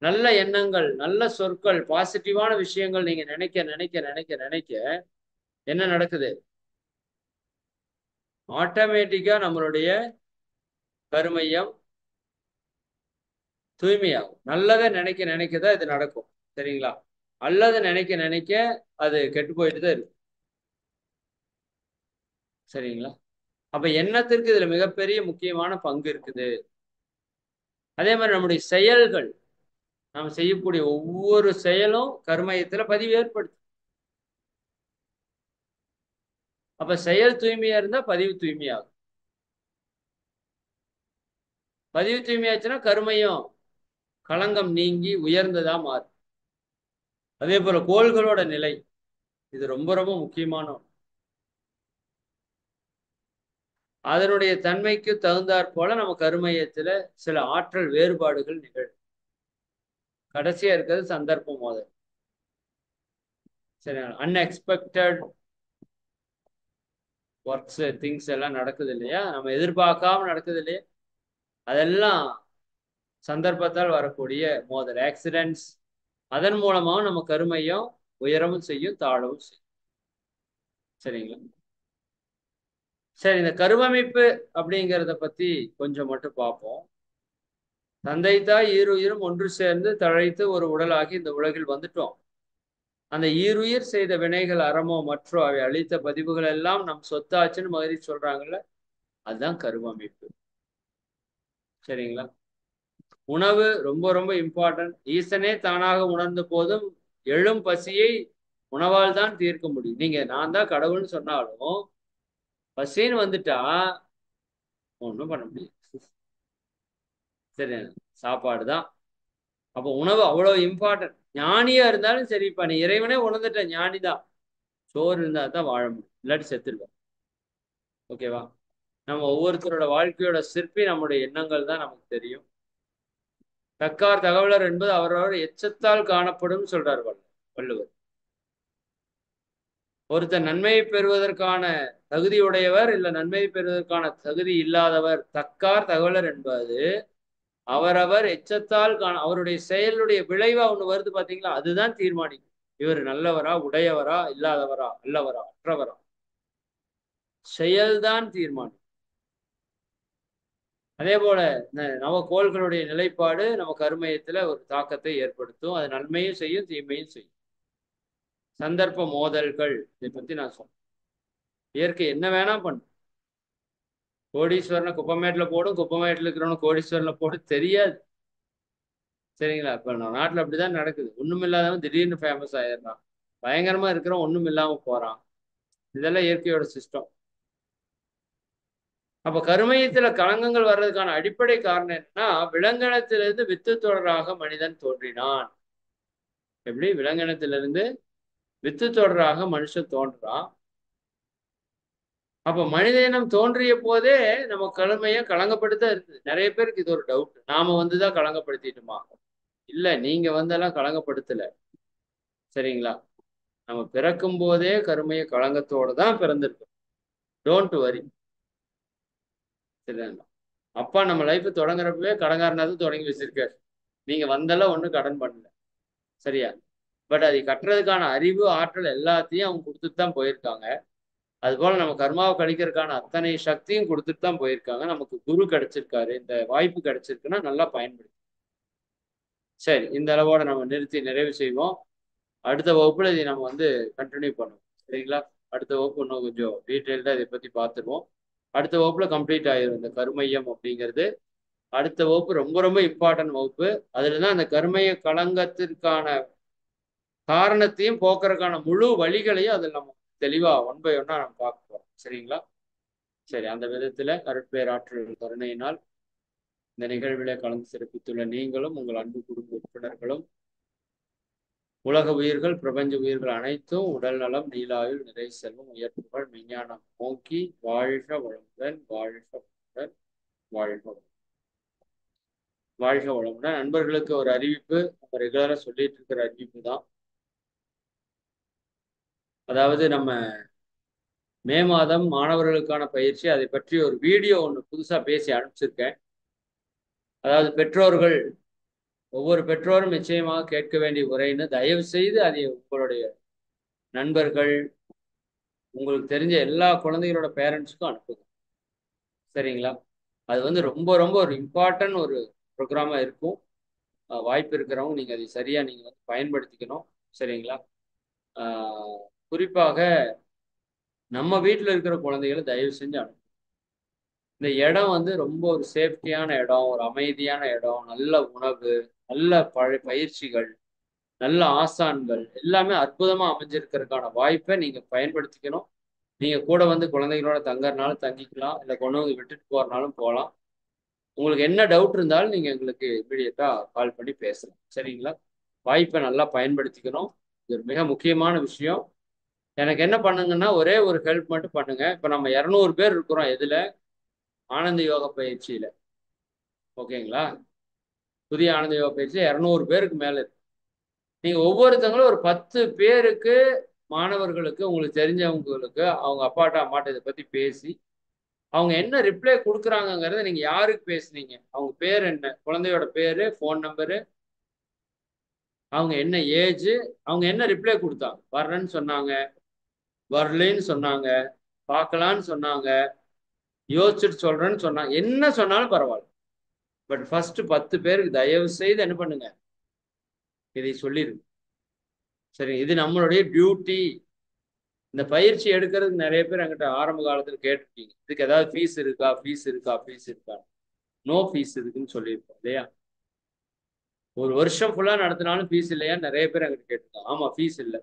நல்ல எண்ணங்கள், நல்ல சொற்கள், பாசிட்டிவான விஷயங்கள் நீங்க நினைக்க நினைக்க நினைக்க நினைக்க என்ன நடக்குது? ஆட்டோமேட்டிக்கா நம்மளுடைய கருமையம் தூய்மையாகும். நல்லதை நினைக்க நினைக்கதான் இது நடக்கும். சரிங்களா? அல்லது நினைக்க நினைக்க அது கெட்டு போயிட்டு தான் இருக்கு. சரிங்களா? அப்ப எண்ணத்திற்கு இதுல மிகப்பெரிய முக்கியமான பங்கு இருக்குது. அதே மாதிரி நம்முடைய செயல்கள், நாம் செய்யக்கூடிய ஒவ்வொரு செயலும் கருமையத்துல பதிவு ஏற்படுத்து. அப்ப செயல் தூய்மையா இருந்தா பதிவு தூய்மையாகும். பதிவு தூய்மையாச்சுன்னா கருமையம் களங்கம் நீங்கி உயர்ந்ததா மாறும். அதே போல கோள்களோட நிலை, இது ரொம்ப ரொம்ப முக்கியமான ஒன்று. அதனுடைய தன்மைக்கு தகுந்தாற் போல நம்ம கருமையத்துல சில ஆற்றல் வேறுபாடுகள் நிகழும். கடைசியா இருக்கிறது சந்தர்ப்ப மோதல். சரி, அன்எக்ஸ்பெக்டட் ஒர்க்ஸ் திங்ஸ் எல்லாம் நடக்குது இல்லையா? நம்ம எதிர்பார்க்காம நடக்குது இல்லையா? அதெல்லாம் சந்தர்ப்பத்தால் வரக்கூடிய மோதல், ஆக்சிடென்ட்ஸ். அதன் மூலமா நம்ம கருமையும் உயரவும் செய்யும், தாழவும் செய்யும். சரிங்களா? சரி, இந்த கருவமைப்பு அப்படிங்கிறத பத்தி கொஞ்சம் மட்டும் பார்ப்போம். தந்தை தாய் ஈருயிரும் ஒன்று சேர்ந்து தழைத்து ஒரு உடலாகி இந்த உலகில் வந்துட்டோம். அந்த ஈருயிர் செய்த வினைகள் அறமோ மற்றோ அவை அளித்த பதிவுகள் எல்லாம் நம் சொத்தாச்சுன்னு மாதிரி சொல்றாங்கல்ல, அதுதான் கருவமைப்பு. சரிங்களா? உணவு ரொம்ப ரொம்ப இம்பார்ட்டன்ட். ஈசனே தானாக உணர்ந்த போதும் எழும் பசியை உணவால் தான் தீர்க்க முடியும். நீங்க நான் தான் கடவுள்னு சொன்னாலும் பசின்னு வந்துட்டா ஒன்றும் பண்ண முடியாது. சரி, சாப்பாடு தான். அப்போ உணவு அவ்வளவு இம்பார்ட்டன்ட். ஞானியா இருந்தாலும் சரிப்பா, நீ இறைவனே உணர்ந்துட்ட ஞானி தான். சோறு இருந்தா தான் வாழ முடியும், இல்லாட்டி செத்துருவேன். ஓகேவா? நம்ம ஒவ்வொருத்தரோட வாழ்க்கையோட சிற்பி நம்முடைய எண்ணங்கள் தான் நமக்கு தெரியும். தக்கார் தகவலர் என்பது அவரவர் எச்சத்தால் காணப்படும் சொல்றார் வள்ளுவர். ஒருத்தர் நன்மையை பெறுவதற்கான தகுதியுடையவர் இல்ல நன்மையை பெறுவதற்கான தகுதி இல்லாதவர். தக்கார் தகவலர் என்பது அவரவர் எச்சத்தால் அவருடைய செயலுடைய விளைவா ஒண்ணு வருது பாத்தீங்களா, அதுதான் தீர்மானிக்கும் இவர் நல்லவரா, உடையவரா, இல்லாதவரா, அல்லவரா, அற்றவரா. செயல்தான் தீர்மானிக்கும். அதே போல நவகோள்களுடைய நிலைப்பாடு நம்ம கருமையத்துல ஒரு தாக்கத்தை ஏற்படுத்தும். அது நன்மையும் செய்யும், தீமையும் செய்யும். சந்தர்ப்ப மோதல்கள் இதை பத்தி நான் சொன்னேன். இயற்கை என்ன வேணா பண்ணும். கோடீஸ்வரனை குப்பமேட்டுல போடும், குப்பமேட்டுல இருக்கிறவனு கோடீஸ்வரனை போடும் தெரியாது. சரிங்களா? இப்ப நம்ம நாட்டுல அப்படிதான் நடக்குது. ஒண்ணும் இல்லாதவன் திடீர்னு ஃபேமஸ் ஆயிடுறான். பயங்கரமா இருக்கிறவன் ஒண்ணும் இல்லாம போறான். இதெல்லாம் இயற்கையோட சிஸ்டம். அப்ப கருமையத்துல களங்கங்கள் வர்றதுக்கான அடிப்படை காரணம் என்னன்னா, விலங்கினத்திலிருந்து வித்து தொடராக மனிதன் தோன்றினான். எப்படி? விலங்கினத்திலிருந்து வித்து தொடராக மனுஷன் தோன்றான். அப்ப மனித இனம் தோன்றிய போதே நம்ம கழுமையை களங்கப்படுத்த இருக்குது. நிறைய பேருக்கு இது ஒரு டவுட். நாம வந்துதான் களங்கப்படுத்திட்டுமா? இல்ல, நீங்க வந்தெல்லாம் களங்கப்படுத்தல. சரிங்களா? நம்ம பிறக்கும் போதே கருமைய களங்கத்தோட தான் பிறந்திருக்கோம். Don't worry. சரிங்களா? அப்பா நம்ம லைஃப் தொடங்குறப்பவே கடங்காரனாவது தொடங்கி வச்சிருக்காரு. நீங்க வந்தெல்லாம் ஒன்றும் கடன் பண்ணல. சரியா? பட் அதை கட்டுறதுக்கான அறிவு, ஆற்றல் எல்லாத்தையும் அவங்க கொடுத்துட்டு தான் போயிருக்காங்க. அதுபோல நம்ம கர்மாவை கழிக்கிறதுக்கான அத்தனை சக்தியும் கொடுத்துட்டு தான் போயிருக்காங்க. நமக்கு குரு கிடைச்சிருக்காரு. இந்த வாய்ப்பு கிடைச்சிருக்குன்னா நல்லா பயன்படுத்தி. சரி, இந்த அளவோட நம்ம நிறுத்தி நிறைவு செய்வோம். அடுத்த வகுப்புல இதை நம்ம கண்டினியூ பண்ணுவோம். சரிங்களா? அடுத்த வகுப்பு இன்னும் கொஞ்சம் டீட்டெயில்டா இதை பத்தி பார்த்துருவோம். அடுத்த வகுப்புல கம்ப்ளீட் ஆயிரும் இந்த கருமையம் அப்படிங்கிறது. அடுத்த வகுப்பு ரொம்ப ரொம்ப இம்பார்ட்டன்ட் வகுப்பு. அதுலதான் அந்த கருமைய களங்கத்திற்கான காரணத்தையும் போக்குறதுக்கான முழு வழிகளையும் அதில் நம்ம தெளிவா ஒன் பை ஒன்னா நம்ம பார்க்க போறோம். சரிங்களா? சரி, அந்த விதத்துல அருட்பேராற்றல் கருணையினால் இந்த நிகழ்விலே கலந்து சிறப்பித்துள்ள நீங்களும் உங்கள் அன்பு குடும்ப உறுப்பினர்களும் உலக உயிர்கள், பிரபஞ்ச உயிர்கள் அனைத்தும் உடல் நலம், நீலாயுள், நிறை செல்வம், உயர்ப்புகள், விஞ்ஞானம் நோக்கி வாழ்க வளமுடன், வாழ்க வளமுடன், வாழ்க வளமுடன், வாழ்க வளமுடன். நண்பர்களுக்கு ஒரு அறிவிப்பு, நம்ம ரெகுலரா சொல்லிட்டு இருக்கிற அறிவிப்பு தான். அதாவது நம்ம மே மாதம் மாணவர்களுக்கான பயிற்சி, அதை பற்றி ஒரு வீடியோ ஒன்று புதுசா பேசி அனுப்பிச்சிருக்கேன். அதாவது பெற்றோர்கள், ஒவ்வொரு பெற்றோரும் நிச்சயமாக கேட்க வேண்டிய உரைன்னு, தயவு செய்து அதை உங்களுடைய நண்பர்கள், உங்களுக்கு தெரிஞ்ச எல்லா குழந்தைகளோட பேரண்ட்ஸுக்கும் அனுப்புங்க. சரிங்களா? அது ரொம்ப ரொம்ப ஒரு இம்பார்ட்டன்ட் ஒரு ப்ரோக்ராமா இருக்கும். வாய்ப்பு இருக்கிறவங்க நீங்க அதை சரியா நீங்க பயன்படுத்திக்கணும். சரிங்களா? குறிப்பாக நம்ம வீட்டில் இருக்கிற குழந்தைகளை தயவு செஞ்சு அனுப்புங்க. இந்த இடம் ரொம்ப ஒரு சேஃப்டியான இடம், ஒரு அமைதியான இடம், நல்ல உணவு, நல்ல பயிற்சிகள், நல்ல ஆசான்கள் எல்லாமே அற்புதமா அமைஞ்சிருக்கிறதுக்கான வாய்ப்பை நீங்க பயன்படுத்திக்கணும். நீங்க கூட குழந்தைகளோட தங்கறனாலும் தங்கிக்கலாம், இல்லை கொண்டு விட்டுட்டு போறனாலும் போகலாம். உங்களுக்கு என்ன டவுட் இருந்தாலும் நீங்க எங்களுக்கு இமீடியட்டா கால் பண்ணி பேசலாம். சரிங்களா? வாய்ப்பை நல்லா பயன்படுத்திக்கணும். இது ஒரு மிக முக்கியமான விஷயம். எனக்கு என்ன பண்ணுங்கன்னா, ஒரே ஒரு ஹெல்ப் மட்டும் பண்ணுங்க. இப்ப நம்ம 200 பேர் இருக்கிறோம். எதுல? ஆனந்த யோக பயிற்சியில. ஓகேங்களா? புதிய ஆனந்த யோக பயிற்சி 200 பேருக்கு மேல இருக்கு. நீங்க ஒவ்வொருத்தங்களும் ஒரு 10 பேருக்கு, மாணவர்களுக்கு, உங்களுக்கு தெரிஞ்சவங்களுக்கு, அவங்க அப்பாட்ட அம்மாட்ட இதை பத்தி பேசி அவங்க என்ன ரிப்ளை கொடுக்குறாங்கிறத, நீங்க யாருக்கு பேசுனீங்க, அவங்க பேர் என்ன, குழந்தையோட பேரு, ஃபோன் நம்பரு, அவங்க என்ன ஏஜ், அவங்க என்ன ரிப்ளை கொடுத்தாங்க, வர்றேன்னு சொன்னாங்க, வரலன்னு சொன்னாங்க, பார்க்கலான்னு சொன்னாங்க, யோசிச்சுட்டு சொல்றேன்னு சொன்னாங்க, என்ன சொன்னாலும் பரவாயில்ல. பட் ஃபர்ஸ்ட் 10 பேருக்கு தயவு செய்து என்ன பண்ணுங்க, இதை சொல்லிருங்க. சரி, இது நம்மளுடைய டியூட்டி. இந்த பயிற்சி எடுக்கிறதுக்கு நிறைய பேர் என்கிட்ட ஆரம்ப காலத்துல கேட்டிருக்கீங்க, இதுக்கு ஏதாவது ஃபீஸ் இருக்கா, ஃபீஸ் இருக்கா, ஃபீஸ் இருக்கா. நோ ஃபீஸ் இருக்குன்னு சொல்லியிருக்கோம் இல்லையா? ஒரு வருஷம் ஃபுல்லா நடத்தினாலும் ஃபீஸ் இல்லையா நிறைய பேர் என்கிட்ட கேட்டிருக்காங்க. ஆமா, ஃபீஸ் இல்லை.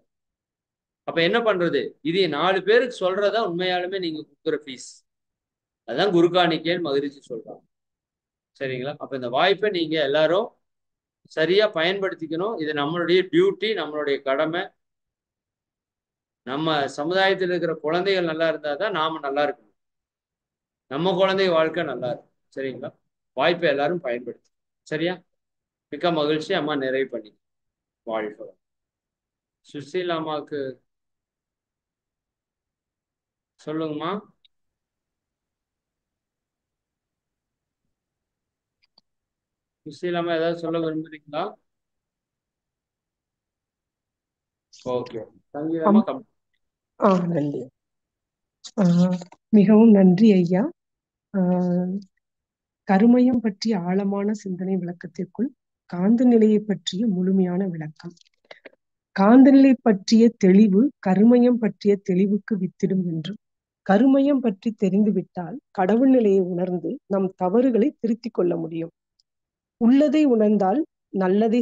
அப்ப என்ன பண்றது? இது 4 பேருக்கு சொல்றதா உண்மையாலுமே நீங்க கொடுக்குற ஃபீஸ். அதான் குருகாணிக்கேன்னு மகிழ்ச்சி சொல்றாங்க. சரிங்களா? அப்ப இந்த வாய்ப்பை நீங்க எல்லாரும் சரியா பயன்படுத்திக்கணும். இது நம்மளுடைய டியூட்டி, நம்மளுடைய கடமை. நம்ம சமுதாயத்தில் இருக்கிற குழந்தைகள் நல்லா இருந்தா தான் நாம நல்லா இருக்கணும். நம்ம குழந்தை வாழ்க்கை நல்லா இருக்கும். சரிங்களா? வாய்ப்பை எல்லாரும் பயன்படுத்தி. சரியா? மிக்க மகிழ்ச்சி. அம்மா நிறைவு பண்ணி வாழ்க்கை. சுசீலா அம்மாவுக்கு சொல்லுங்கம்மா. சுசீலா அம்மா ஏதாவது சொல்ல விரும்புறீங்களா? ஓகே. சங்கீதம்மா நன்றி. மிகவும் நன்றி ஐயா. கருமையம் பற்றிய ஆழமான சிந்தனை விளக்கத்திற்குள் காந்த நிலையை பற்றிய முழுமையான விளக்கம். காந்தநிலை பற்றிய தெளிவு கருமையம் பற்றிய தெளிவுக்கு வித்திடும் என்றும், கருமையம் பற்றி தெரிந்துவிட்டால் கடவுள் நிலையை உணர்ந்து நம் தவறுகளை திருத்திக் கொள்ள முடியும். உள்ளதை உணர்ந்தால் நல்லதை